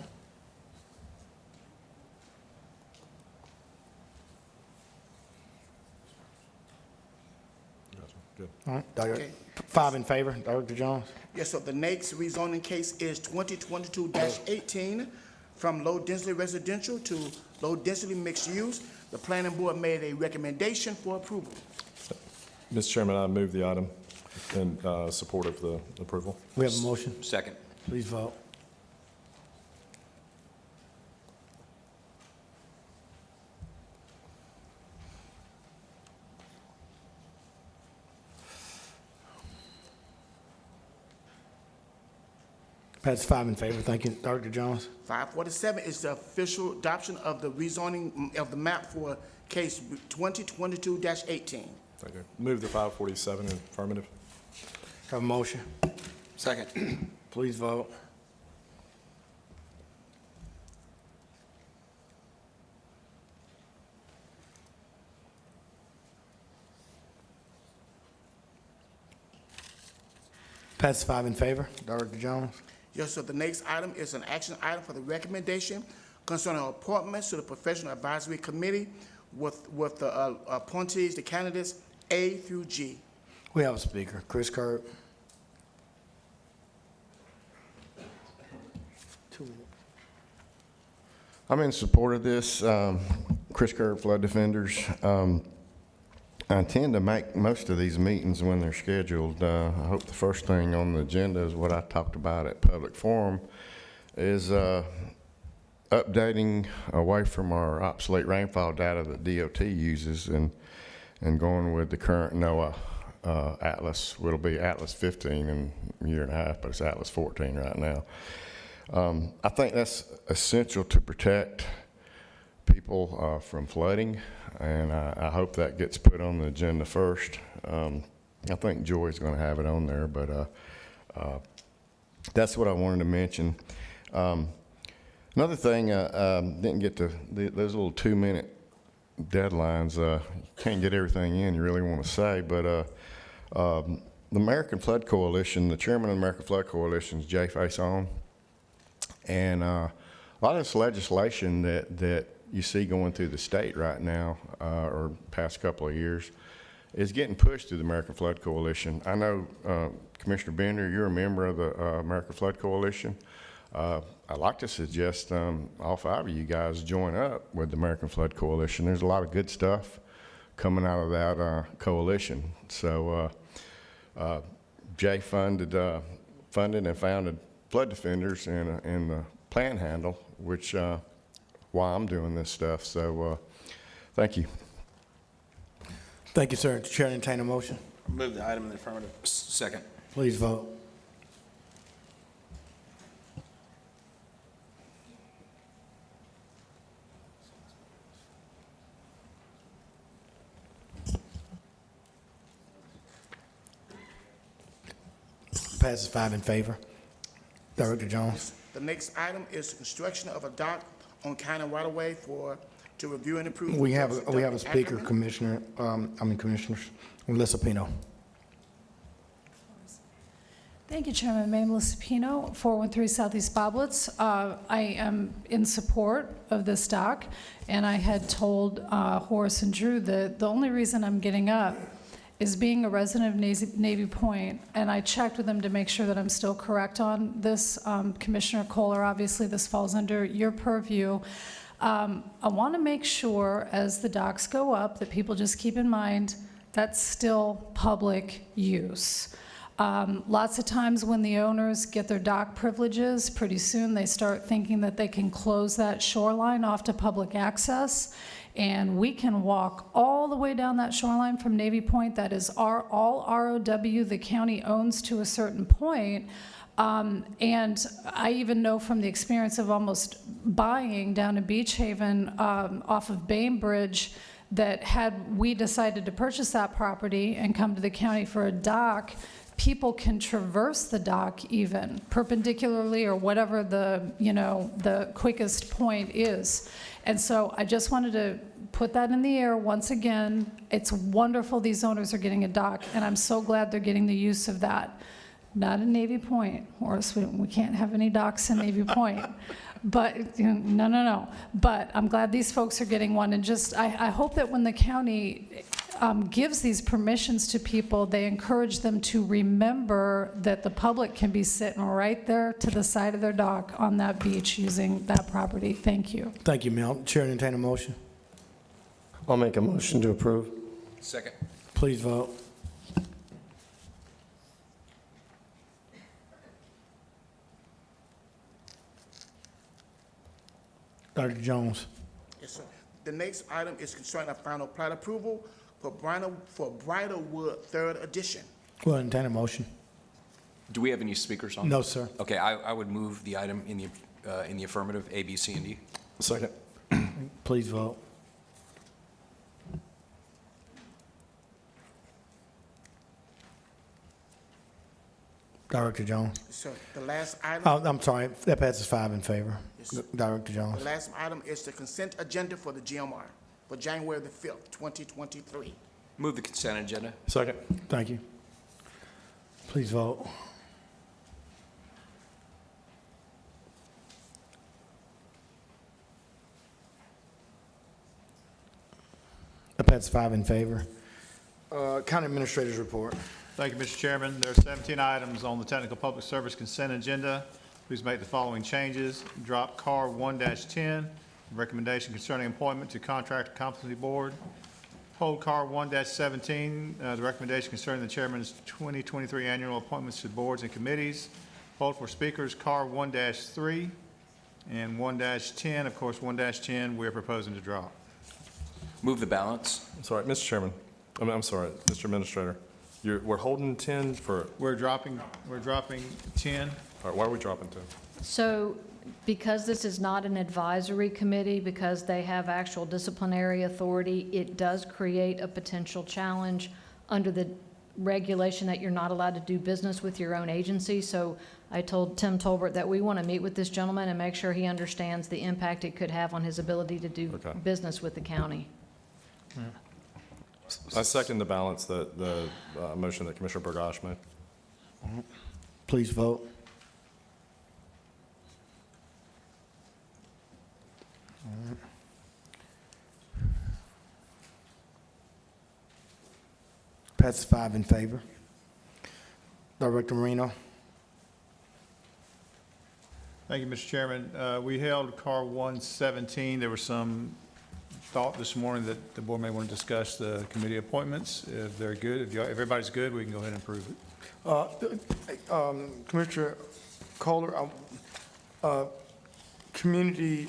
Good. All right, Okay. 5 in favor. Director Jones? Yes, so the next rezoning case is 2022-18 from low-density residential to low-density mixed use. The planning board made a recommendation for approval. Mr. Chairman, I move the item in support of the approval. We have a motion. Second. Please vote. Passes 5 in favor. Thank you. Dr. Jones? 547 is the official adoption of the rezoning of the map for case 2022-18. Thank you. Move the 547 in affirmative. Have a motion. Second. Please vote. Passes 5 in favor. Dr. Jones? Yes, so the next item is an action item for the recommendation concerning appointments to the Professional Advisory Committee with the appointees, the candidates A through G. We have a speaker. Chris Kerr. 2 minutes. I'm in support of this. Chris Kerr, Flood Defenders. I tend to make most of these meetings when they're scheduled. I hope the first thing on the agenda is what I talked about at public forum, is updating away from our obsolete rainfall data that DOT uses and going with the current NOAA Atlas. It'll be Atlas 15 in a year and a half, but it's Atlas 14 right now. I think that's essential to protect people from flooding, and I hope that gets put on the agenda first. I think Joy's going to have it on there, but that's what I wanted to mention. Another thing, didn't get to those little 2-minute deadlines. You can't get everything in you really want to say, but the American Flood Coalition, the chairman of the American Flood Coalition is Jay Faison, and a lot of this legislation that you see going through the state right now, or past couple of years, is getting pushed through the American Flood Coalition. I know, Commissioner Bender, you're a member of the American Flood Coalition. I'd like to suggest all 5 of you guys join up with the American Flood Coalition. There's a lot of good stuff coming out of that coalition. So Jay funded and founded flood defenders in the Panhandle, which why I'm doing this stuff. So thank you. Thank you, sir. Chair, entertain a motion. Move the item in the affirmative. Second. Please vote. Passes 5 in favor. Director Jones. The next item is construction of a dock on county right-of-way to review and approve. We have for a Doug speaker, Ackerman. Commissioner, Commissioners, Melissa Pino. Thank you, Chairman. May Melissa Pino, 413 Southeast Boblitz. I am in support of this dock, and I had told Horace and Drew that the only reason I'm getting up is being a resident of Navy Point, and I checked with them to make sure that I'm still correct on this. Commissioner Kohler, obviously this falls under your purview. I want to make sure as the docks go up that people just keep in mind that's still public use. Lots of times when the owners get their dock privileges, pretty soon they start thinking that they can close that shoreline off to public access. And we can walk all the way down that shoreline from Navy Point. That is all ROW the county owns to a certain point. And I even know from the experience of almost buying down in Beach Haven off of Bainbridge that had we decided to purchase that property and come to the county for a dock, people can traverse the dock even perpendicularly or whatever the quickest point is. And so I just wanted to put that in the air once again. It's wonderful these owners are getting a dock, and I'm so glad they're getting the use of that. Not in Navy Point, or else we can't have any docks in Navy Point. But, no. But I'm glad these folks are getting one, and just, I hope that when the county gives these permissions to people, they encourage them to remember that the public can be sitting right there to the side of their dock on that beach using that property. Thank you. Thank you, Mel. Chair, entertain a motion. I'll make a motion to approve. Second. Please vote. Dr. Jones. Yes, sir. The next item is concerning a final plat approval for Bridlewood Third Edition. Go ahead and entertain a motion. Do we have any speakers on? No, sir. Okay, I would move the item in the affirmative, A, B, C, and D. Second. Please vote. Director Jones. So the last item. Oh, I'm sorry, that passes 5 in favor. Yes, sir. Director Jones. The last item is the consent agenda for the GMR for January the 5th, 2023. Move the consent agenda. Second. Thank you. Please vote. That passes 5 in favor. County Administrator's report. Thank you, Mr. Chairman. There are 17 items on the Technical Public Service Consent Agenda. Please make the following changes. Drop CAR 1-10, recommendation concerning appointment to Contractor Competency Board. Hold CAR 1-17, the recommendation concerning the Chairman's 2023 annual appointments to boards and committees. Hold for speakers CAR 1-3 and 1-10. Of course, 1-10 we're proposing to drop. Move the balance. Sorry, Mr. Chairman. I'm sorry, Mr. Administrator. We're holding 10 for, We're dropping 10. all right, why are we dropping 10? So because this is not an advisory committee, because they have actual disciplinary authority, it does create a potential challenge under the regulation that you're not allowed to do business with your own agency. So I told Tim Tolbert that we want to meet with this gentleman and make sure he understands the impact it could have on his ability to do business with the county. I second the balance, the motion that Commissioner Burgash made. Please vote. Passes 5 in favor. Director Marino. Thank you, Mr. Chairman. We held CAR 117. There was some thought this morning that the board may want to discuss the committee appointments. If they're good, if everybody's good, we can go ahead and approve it. Commissioner Kohler, community,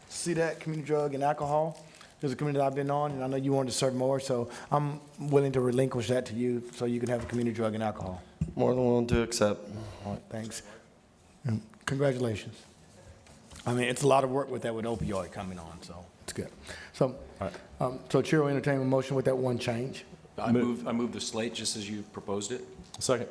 CDAC, Community Drug and Alcohol, is a committee that I've been on, and I know you wanted to serve more, so I'm willing to relinquish that to you so you can have a community drug and alcohol. More than willing to accept. All right, thanks. And congratulations. I mean, it's a lot of work with that with opioid coming on, so it's good. So, so Chair will entertain a motion with that one change. I move the slate just as you proposed it. Second.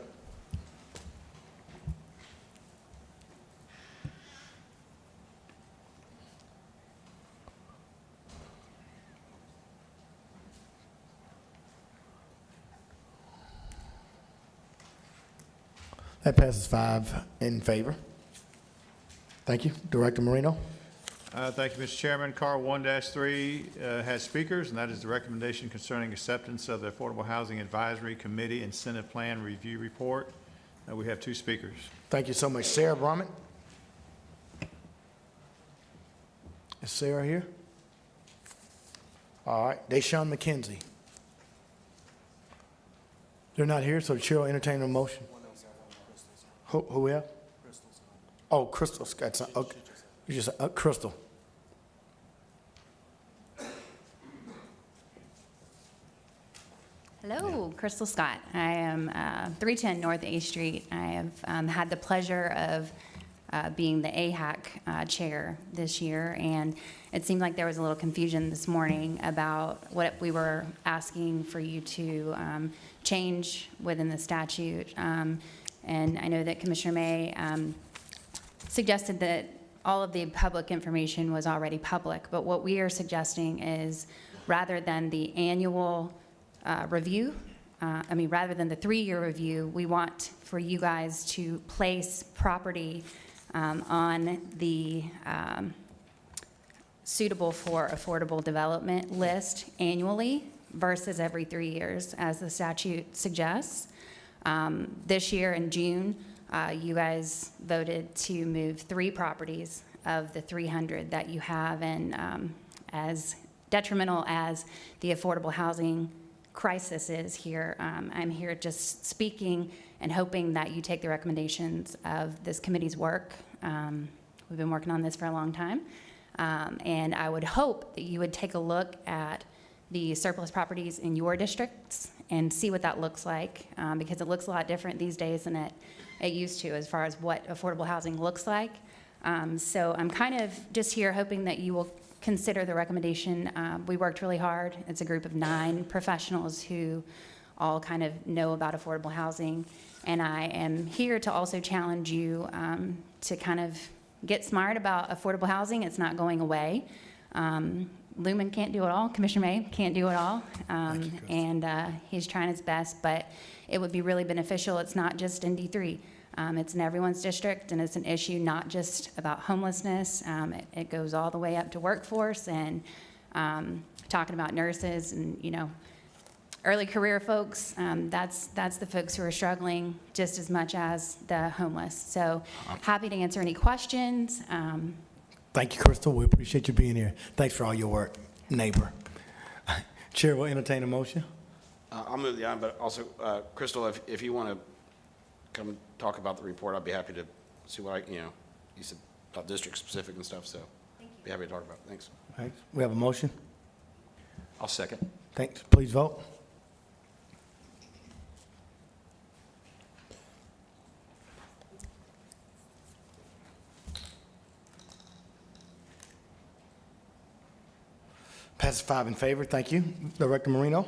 That passes 5 in favor. Thank you. Director Marino. Thank you, Mr. Chairman. Car 1-3 has speakers, and that is the recommendation concerning acceptance of the Affordable Housing Advisory Committee Incentive Plan Review Report. We have 2 speakers. Thank you so much. Sarah Brahman. Is Sarah here? All right. Deshaun McKenzie. They're not here, so the Chair will entertain a motion. Who we have? Oh, Crystal Scott. Okay. You just Crystal. Hello, Crystal Scott. I am 310 North A Street. I have had the pleasure of being the AHAC chair this year, and it seemed like there was a little confusion this morning about what we were asking for you to change within the statute. And I know that Commissioner May suggested that all of the public information was already public, but what we are suggesting is rather than the annual review, rather than the 3-year review, we want for you guys to place property on the suitable for affordable development list annually versus every 3 years, as the statute suggests. This year in June, you guys voted to move 3 properties of the 300 that you have, and as detrimental as the affordable housing crisis is here, I'm here just speaking and hoping that you take the recommendations of this committee's work. We've been working on this for a long time, and I would hope that you would take a look at the surplus properties in your districts and see what that looks like, because it looks a lot different these days than it used to as far as what affordable housing looks like. So I'm kind of just here hoping that you will consider the recommendation. We worked really hard. It's a group of 9 professionals who all kind of know about affordable housing, and I am here to also challenge you to kind of get smart about affordable housing. It's not going away. Lumen can't do it all. Commissioner May can't do it all, and he's trying his best, but it would be really beneficial. It's not just in D3. It's in everyone's district, and it's an issue not just about homelessness. It goes all the way up to workforce and talking about nurses and, early career folks. That's the folks who are struggling just as much as the homeless. So happy to answer any questions. Thank you, Crystal. We appreciate you being here. Thanks for all your work, neighbor. Chair will entertain a motion. I'll move the item, but also, Crystal, if you want to come talk about the report, I'd be happy to see what you said about district specific and stuff, so be happy to talk about it. Thanks. Thanks. We have a motion. I'll second. Thanks. Please vote. Passes 5 in favor. Thank you. Director Marino.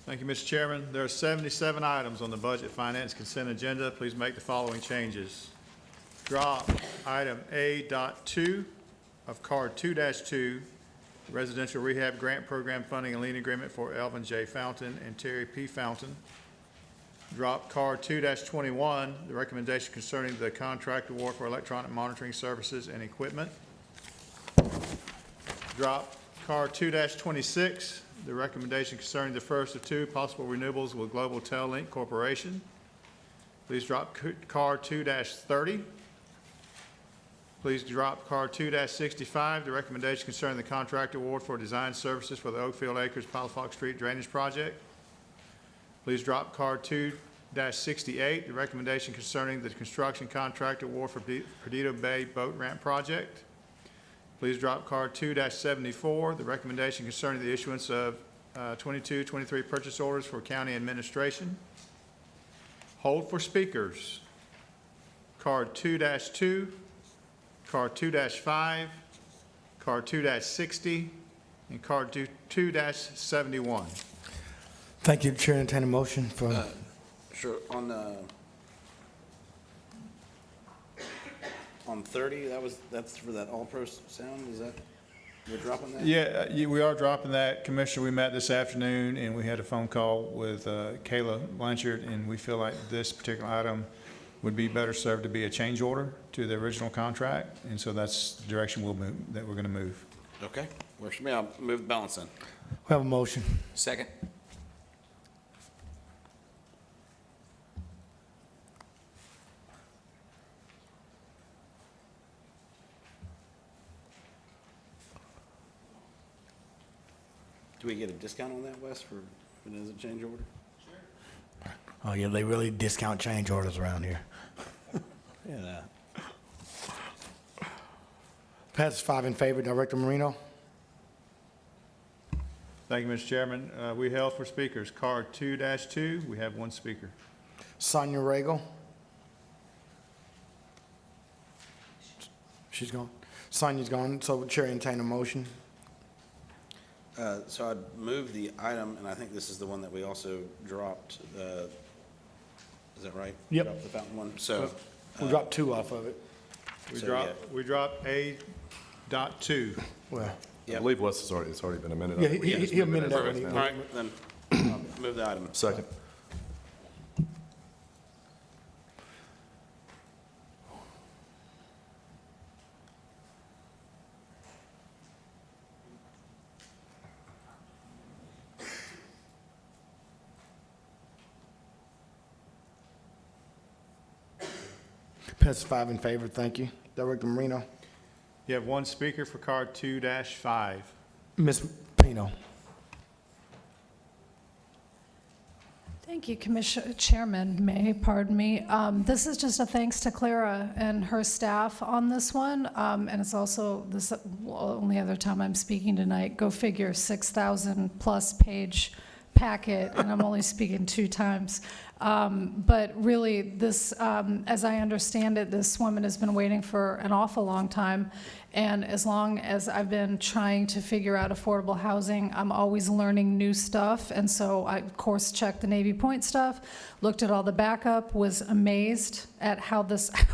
Thank you, Mr. Chairman. There are 77 items on the Budget Finance Consent Agenda. Please make the following changes. Drop item A.2 of Card 2-2, Residential Rehab Grant Program Funding and Lien Agreement for Elvin J. Fountain and Terry P. Fountain. Drop Card 2-21, the recommendation concerning the contract award for electronic monitoring services and equipment. Drop Card 2-26, the recommendation concerning the first of 2 possible renewables with Global Tel Link Corporation. Please drop Card 2-30. Please drop Card 2-65, the recommendation concerning the contract award for design services for the Oakfield Acres Palafox Street Drainage Project. Please drop Card 68, the recommendation concerning the construction contract award for Perdido Bay Boat Ramp Project. Please drop card 2-74, the recommendation concerning the issuance of 22-23 purchase orders for county administration. Hold for speakers. Card 2-2, card 2-5, card 2-60, and card 2-71. Thank you, Chair. Entertain a motion for, Sure, on 30, that's for that All-Pro sound, is that, we're dropping that? Yeah, we are dropping that. Commissioner, we met this afternoon, and we had a phone call with Kayla Blanchard, and we feel like this particular item would be better served to be a change order to the original contract, and so that's the direction that we're going to move. Okay, works for me. I'll move the balance in. we have a motion. Second. Do we get a discount on that, Wes, for when it is a change order? Oh, yeah, they really discount change orders around here. Yeah. Passes 5 in favor. Director Marino? Thank you, Mr. Chairman. We held for speakers. Card 2-2, we have one speaker. Sonia Regal? She's gone. Sonia's gone, so Chair entertain a motion. So I'd move the item, and I think this is the one that we also dropped. Is that right? Yep. Dropped the fountain one. So We dropped 2 off of it. We dropped A.2. Well, I believe Wes has already, it's already been amended. yeah, he amended that when he. All right, then move the item. Second. Passes 5 in favor. Thank you. Director Marino? You have one speaker for card 2-5. Ms. Pino? Thank you, Commissioner, Chairman May, pardon me. This is just a thanks to Clara and her staff on this one. And it's also this only other time I'm speaking tonight. Go figure, 6,000 plus page packet, and I'm only speaking 2 times. But really, this, as I understand it, this woman has been waiting for an awful long time. And as long as I've been trying to figure out affordable housing, I'm always learning new stuff. And so I, of course, checked the Navy Point stuff, looked at all the backup, was amazed at how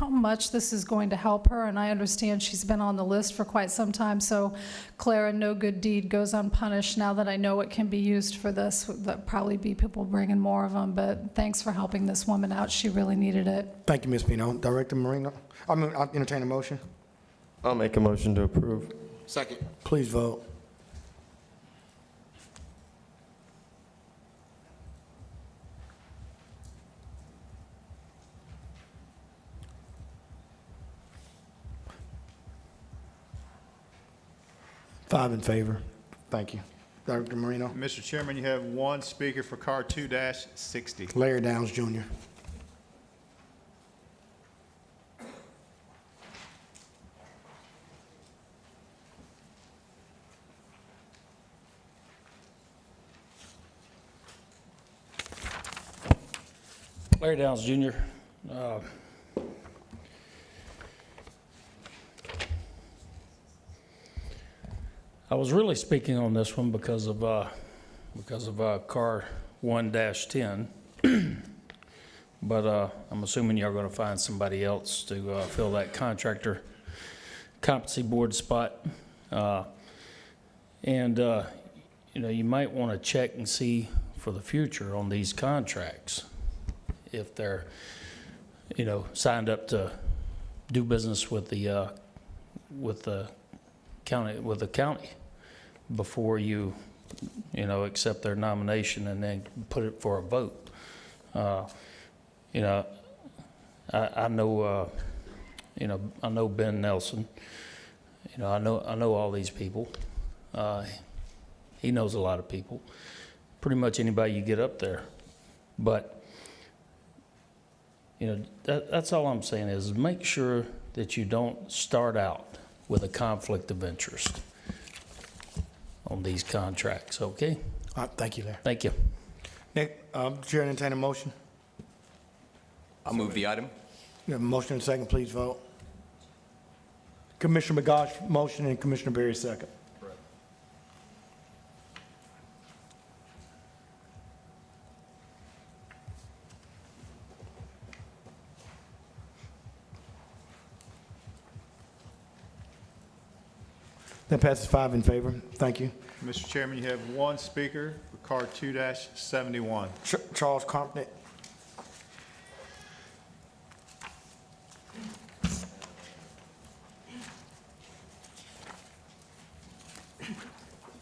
much this is going to help her. And I understand she's been on the list for quite some time. So Clara, no good deed goes unpunished. Now that I know it can be used for this, there'll probably be people bringing more of them. But thanks for helping this woman out. She really needed it. Thank you, Ms. Pino. Director Marino? I'll entertain a motion. I'll make a motion to approve. Second. Please vote. Five in favor. Thank you. Director Marino? Mr. Chairman, you have one speaker for card 2-60. Larry Downs Jr. Larry Downs Jr. I was really speaking on this one because of car 1-10. But I'm assuming you're going to find somebody else to fill that contractor competency board spot. You might want to check and see for the future on these contracts if they're, signed up to do business with the county before you accept their nomination and then put it for a vote. I know Ben Nelson. I know all these people. He knows a lot of people. Pretty much anybody you get up there. But You know, that's all I'm saying is make sure that you don't start out with a conflict of interest on these contracts, okay? All right, thank you, Larry. Thank you. Nick, Chair, entertain a motion. I'll move the item. We have a motion and a second, please vote. Commissioner McGosh, motion, and Commissioner Berry, second. That passes 5 in favor. Thank you. Mr. Chairman, you have one speaker for card 2-71. Charles Compton.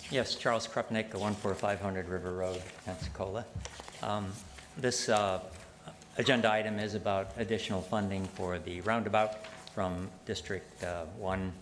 Yes, Charles Krupnick, 14500 River Road, Pensacola. This agenda item is about additional funding for the roundabout from District 1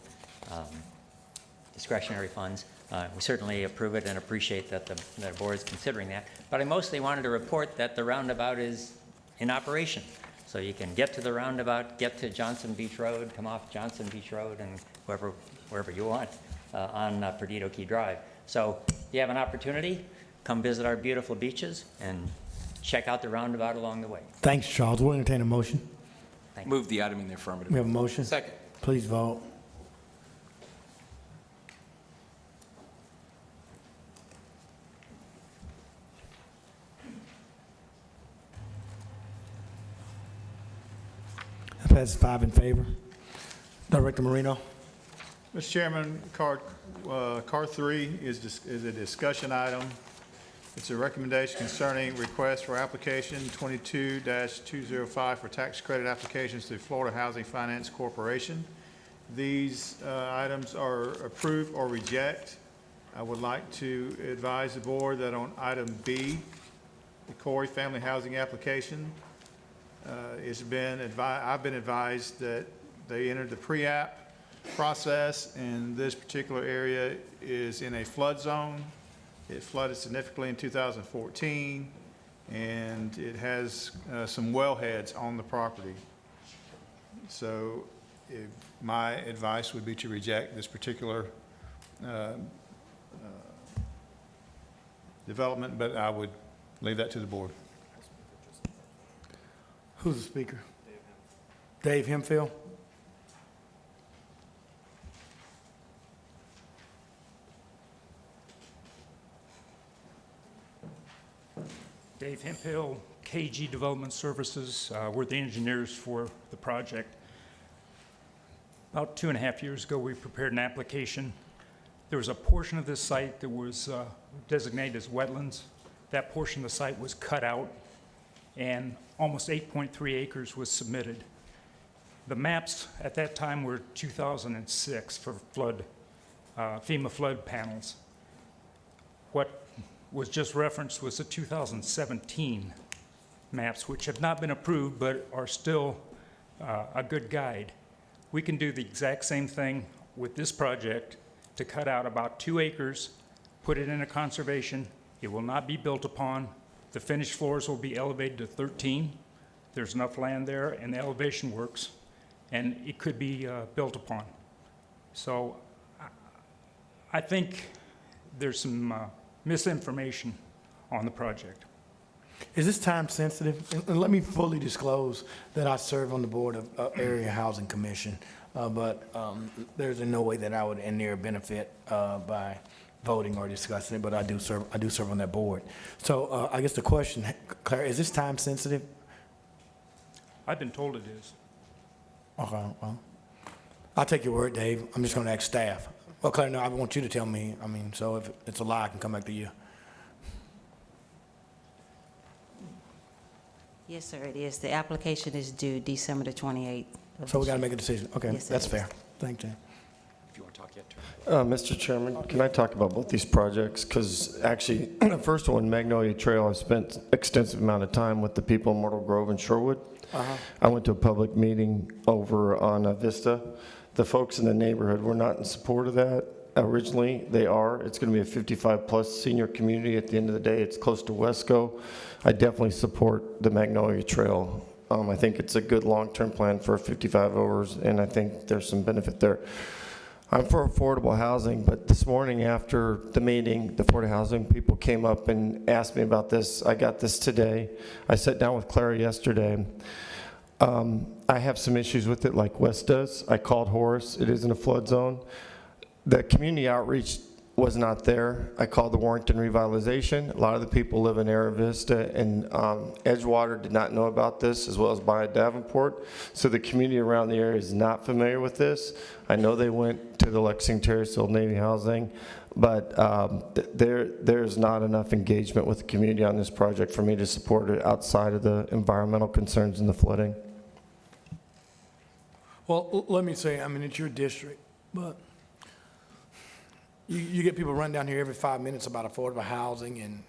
discretionary funds. We certainly approve it and appreciate that the board is considering that. But I mostly wanted to report that the roundabout is in operation. So you can get to the roundabout, get to Johnson Beach Road, come off Johnson Beach Road, and wherever you want on Perdido Key Drive. So if you have an opportunity, come visit our beautiful beaches and check out the roundabout along the way. Thanks, Charles. We'll entertain a motion. Move the item in the affirmative. We have a motion. Second. Please vote. That passes 5 in favor. Director Marino. Mr. Chairman, card 3 is a discussion item. It's a recommendation concerning request for application 22-205 for tax credit applications through Florida Housing Finance Corporation. These items are approve or reject. I would like to advise the board that on item B, the Corey Family Housing application, I've been advised that they entered the pre-app process, and this particular area is in a flood zone. It flooded significantly in 2014, and it has some wellheads on the property. So my advice would be to reject this particular development, but I would leave that to the board. Who's the speaker? Dave Hemphill. Dave Hemphill, KG Development Services. We're the engineers for the project. About 2.5 years ago, we prepared an application. There was a portion of this site that was designated as wetlands. That portion of the site was cut out, and almost 8.3 acres was submitted. The maps at that time were 2006 for flood, FEMA flood panels. What was just referenced was the 2017 maps, which have not been approved but are still a good guide. We can do the exact same thing with this project to cut out about 2 acres, put it in a conservation. It will not be built upon. The finished floors will be elevated to 13. There's enough land there, and the elevation works, and it could be built upon. So I think there's some misinformation on the project. Is this time sensitive? And let me fully disclose that I serve on the board of Area Housing Commission, but there's in no way that I would in there benefit by voting or discussing it, but I do serve on that board. So I guess the question, Claire, is this time sensitive? I've been told it is. Okay, well, I'll take your word, Dave. I'm just going to ask staff. Well, Claire, no, I want you to tell me. I mean, so if it's a lie, I can come back to you. Yes, sir, it is. The application is due December the 28th. So we got to make a decision. Okay, Yes, that's it fair. Thank you. If you want to talk yet, Mr. Chairman, can I talk about both these projects? Because actually, the first one, Magnolia Trail, I spent extensive amount of time with the people in Myrtle Grove and Sherwood. I went to a public meeting over on Vista. The folks in the neighborhood were not in support of that. Originally, they are. It's going to be a 55-plus senior community at the end of the day. It's close to Wesco. I definitely support the Magnolia Trail I think it's a good long-term plan for 55 overs, and I think there's some benefit there. I'm for affordable housing, but this morning after the meeting, the affordable housing people came up and asked me about this. I got this today. I sat down with Clara yesterday. I have some issues with it like Wes does. I called Horace. It is in a flood zone. The community outreach was not there. I called the Warrington Revitalization. A lot of the people live in Era Vista, and Edgewater did not know about this, as well as by Davenport. So the community around the area is not familiar with this. I know they went to the Lexington Terrace Old Navy Housing, but there's not enough engagement with the community on this project for me to support it outside of the environmental concerns and the flooding. Well, let me say, I mean, it's your district, but you get people run down here every 5 minutes about affordable housing and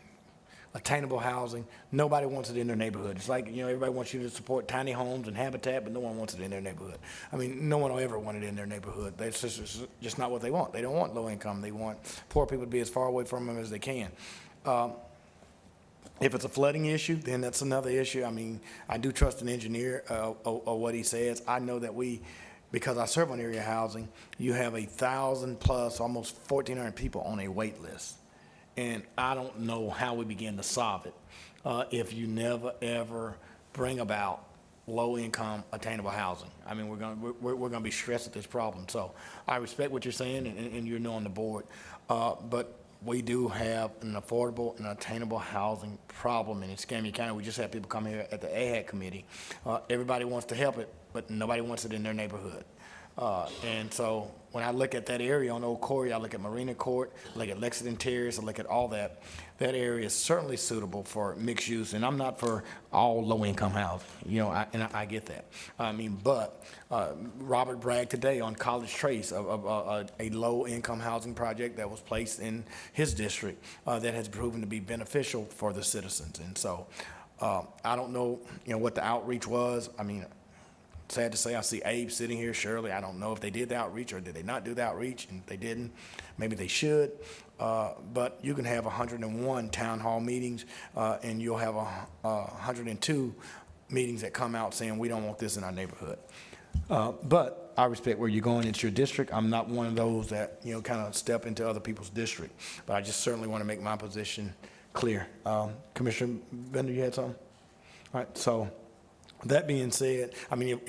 attainable housing. Nobody wants it in their neighborhood. It's like, everybody wants you to support tiny homes and habitat, but no one wants it in their neighborhood. I mean, no one will ever want it in their neighborhood. That's just not what they want. They don't want low income. They want poor people to be as far away from them as they can. If it's a flooding issue, then that's another issue. I mean, I do trust an engineer or what he says. I know that because I serve on area housing, you have 1,000 plus, almost 1,400 people on a wait list. And I don't know how we begin to solve it if you never, ever bring about low-income attainable housing. I mean, we're gonna be stressed at this problem. So I respect what you're saying, and you're on the board. But we do have an affordable and attainable housing problem in Escambia County. We just had people come here at the AHAC committee. Everybody wants to help it, but nobody wants it in their neighborhood. And so when I look at that area on Old Quarry, I look at Marina Court, I look at Lexington Terrace, I look at all that. That area is certainly suitable for mixed use, and I'm not for all low-income housing, and I get that. I mean, but Robert bragged today on College Trace of a low-income housing project that was placed in his district that has proven to be beneficial for the citizens. And so I don't know, what the outreach was. I mean, sad to say, I see Abe sitting here, Shirley. I don't know if they did the outreach or did they not do the outreach, and if they didn't, maybe they should. But you can have 101 town hall meetings, and you'll have 102 meetings that come out saying we don't want this in our neighborhood. But I respect where you're going. It's your district. I'm not one of those that, kind of step into other people's district. But I just certainly want to make my position clear. Commissioner Bender, you had something? All right, so that being said, I mean,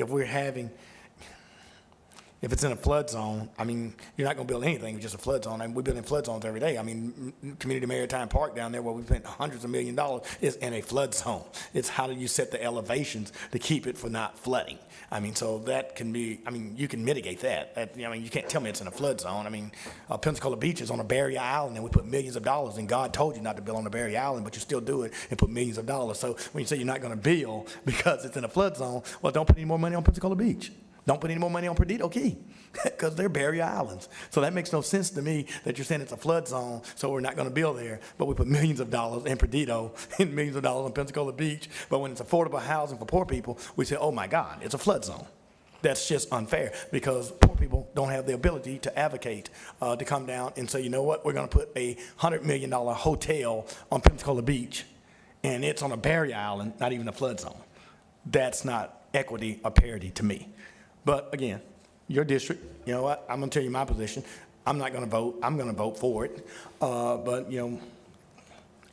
if it's in a flood zone, I mean, you're not going to build anything with just a flood zone. I mean, we build in flood zones every day. I mean, Community Maritime Park down there where we spent hundreds of $millions is in a flood zone. It's how do you set the elevations to keep it from not flooding? I mean, so that can be, I mean, you can mitigate that. I mean, you can't tell me it's in a flood zone. I mean, Pensacola Beach is on a barrier island, and we put millions of dollars, and God told you not to build on a barrier island, but you still do it and put millions of dollars. So when you say you're not going to build because it's in a flood zone, well, don't put any more money on Pensacola Beach. Don't put any more money on Perdido Key because they're barrier islands. So that makes no sense to me that you're saying it's a flood zone, so we're not going to build there, but we put millions of dollars in Perdido and millions of dollars on Pensacola Beach. But when it's affordable housing for poor people, we say, oh my God, it's a flood zone. That's just unfair because poor people don't have the ability to advocate to come down and say, you know what, we're going to put a $100 million hotel on Pensacola Beach, and it's on a barrier island, not even a flood zone. That's not equity or parity to me. But again, your district, you know what, I'm going to tell you my position. I'm not going to vote. I'm going to vote for it. But,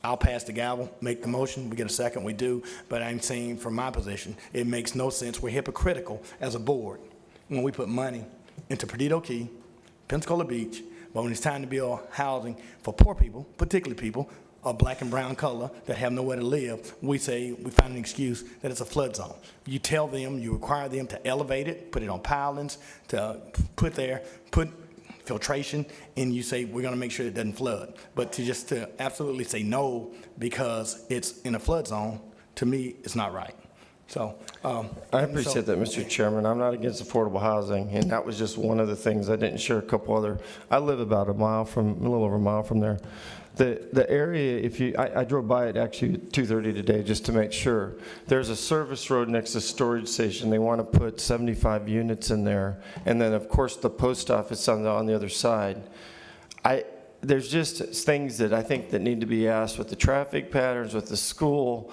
I'll pass the gavel, make the motion. We get a second, we do. But I'm saying from my position, it makes no sense. We're hypocritical as a board when we put money into Perdido Key, Pensacola Beach, but when it's time to build housing for poor people, particularly people of black and brown color that have nowhere to live, we find an excuse that it's a flood zone. You tell them, you require them to elevate it, put it on pilings, to put filtration, and you say, we're gonna make sure it doesn't flood. But to absolutely say no because it's in a flood zone, to me, it's not right. So. I appreciate that, Mr. Chairman. I'm not against affordable housing, and that was just one of the things. I didn't share a couple other. I live about a little over a mile from there. The area, I drove by it actually at 2:30 today just to make sure. There's a service road next to the storage station. They want to put 75 units in there. And then, of course, the post office on the other side. There's just things that I think that need to be asked with the traffic patterns, with the school.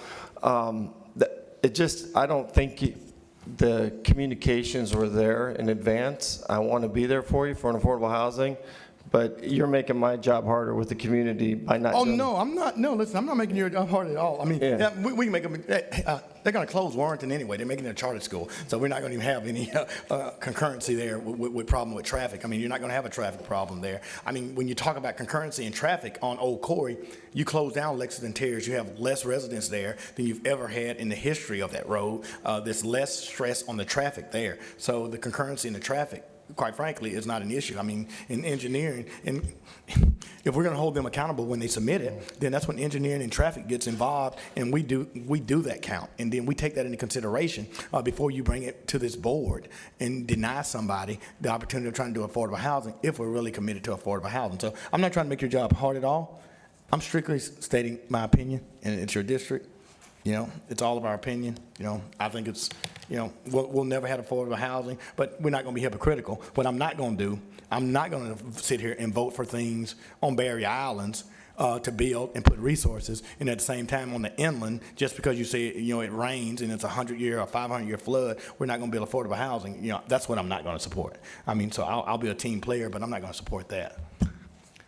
it just, I don't think the communications were there in advance. I want to be there for you for an affordable housing, but you're making my job harder with the community by not Oh, doing. no, I'm not, no, listen, I'm not making your job hard at all. I mean, Yeah. yeah, we can make them, they're going to close Warrenton anyway. They're making it a charter school. So we're not going to even have any concurrency there with problem with traffic. I mean, you're not going to have a traffic problem there. I mean, when you talk about concurrency and traffic on Old Corey, you close down Lexington Terrace, you have less residents there than you've ever had in the history of that road. There's less stress on the traffic there. So the concurrency and the traffic, quite frankly, is not an issue. I mean, in engineering, and if we're going to hold them accountable when they submit it, then that's when engineering and traffic gets involved, and we do that count, and then we take that into consideration before you bring it to this board and deny somebody the opportunity of trying to do affordable housing if we're really committed to affordable housing. So I'm not trying to make your job hard at all. I'm strictly stating my opinion, and it's your district. You know, it's all of our opinion. You know, I think it's, you know, we'll never have affordable housing, but we're not going to be hypocritical. What I'm not going to do, I'm not going to sit here and vote for things on barrier islands to build and put resources, and at the same time on the inland, just because you say, you know, it rains and it's a 100-year or 500-year flood, we're not going to build affordable housing. You know, that's what I'm not going to support. I mean, so I'll be a team player, but I'm not going to support that.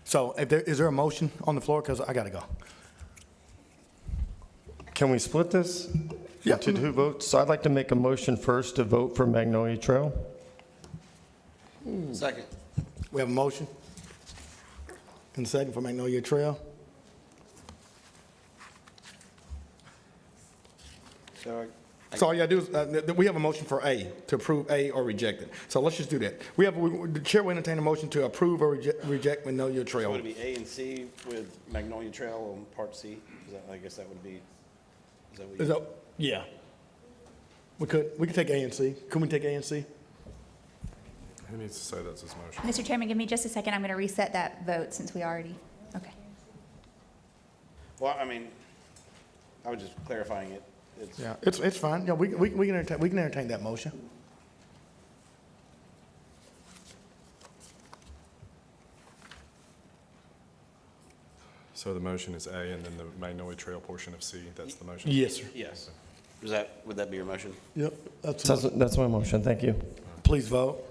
So is there a motion on the floor? Because I got to go. Can we split this? Yeah. To two votes? So I'd like to make a motion first to vote for Magnolia Trail. Second. We have a motion and a second for Magnolia Trail. So all you gotta do is, we have a motion for A, to approve A or reject it. So let's just do that. The chair will entertain a motion to approve or reject Magnolia Trail. Would it be A and C with Magnolia Trail on part C? I guess that would be, is that what you? Yeah. We could take A and C. Could we take A and C? Who needs to say that's his motion? Mr. Chairman, give me just a second. I'm going to reset that vote since we already, okay. Well, I mean, I was just clarifying it. It's, Yeah, it's fine. Yeah, we can entertain that motion. So the motion is A, and then the Magnolia Trail portion of C, that's the motion? Yes, sir. Yes. Would that be your motion? Yep. That's my motion. Thank you. Please vote.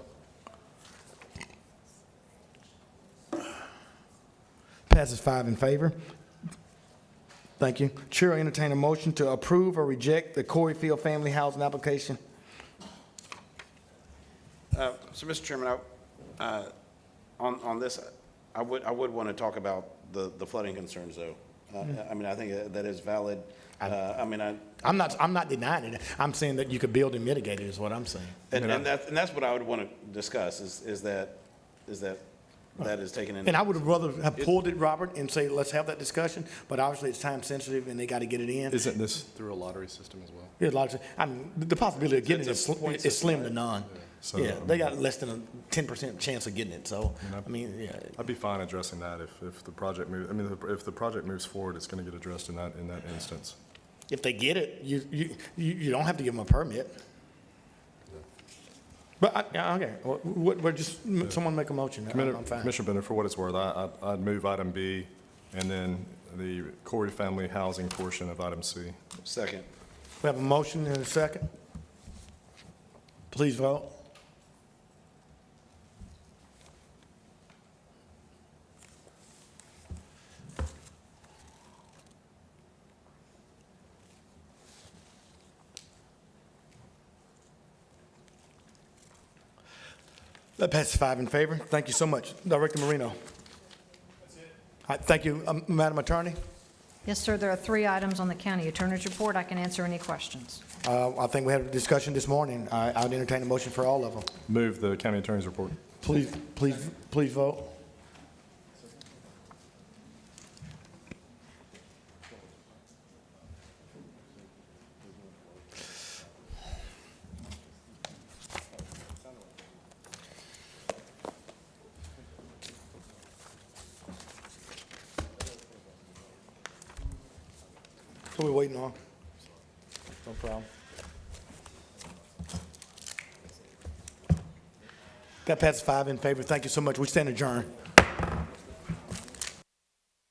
Passes 5 in favor. Thank you. Chair will entertain a motion to approve or reject the Corey Field Family Housing application. So, Mr. Chairman, on this, I would want to talk about the flooding concerns, though. I mean, I think that is valid. I'm not denying it. I'm saying that you could build and mitigate it is what I'm saying. And that's what I would want to discuss, is that is taken in. And I would have rather have pulled it, Robert, and say, let's have that discussion, but obviously it's time sensitive and they got to get it in. Isn't this through a lottery system as well? There's a lot of, I mean, the possibility of getting it It's a point is system, slim right? to none. So, Yeah, they got less than a 10% chance of getting it, so, I mean, yeah. I'd be fine addressing that if the project if the project moves forward, it's going to get addressed in that instance. If they get it, you don't have to give them a permit. But, okay, we're just, someone make a motion, I'm fine. Commissioner Bender, for what it's worth, I'd move item B, and then the Corey family housing portion of item C. Second. We have a motion and a second. Please vote. That passes 5 in favor. Thank you so much. Director Marino. That's it. Thank you. Madam Attorney? Yes, sir, there are 3 items on the county attorney's report. I can answer any questions. I think we had a discussion this morning. I would entertain a motion for all of them. Move the county attorney's report. Please vote. What are we waiting on? No problem. That passes 5 in favor. Thank you so much. We stand adjourned.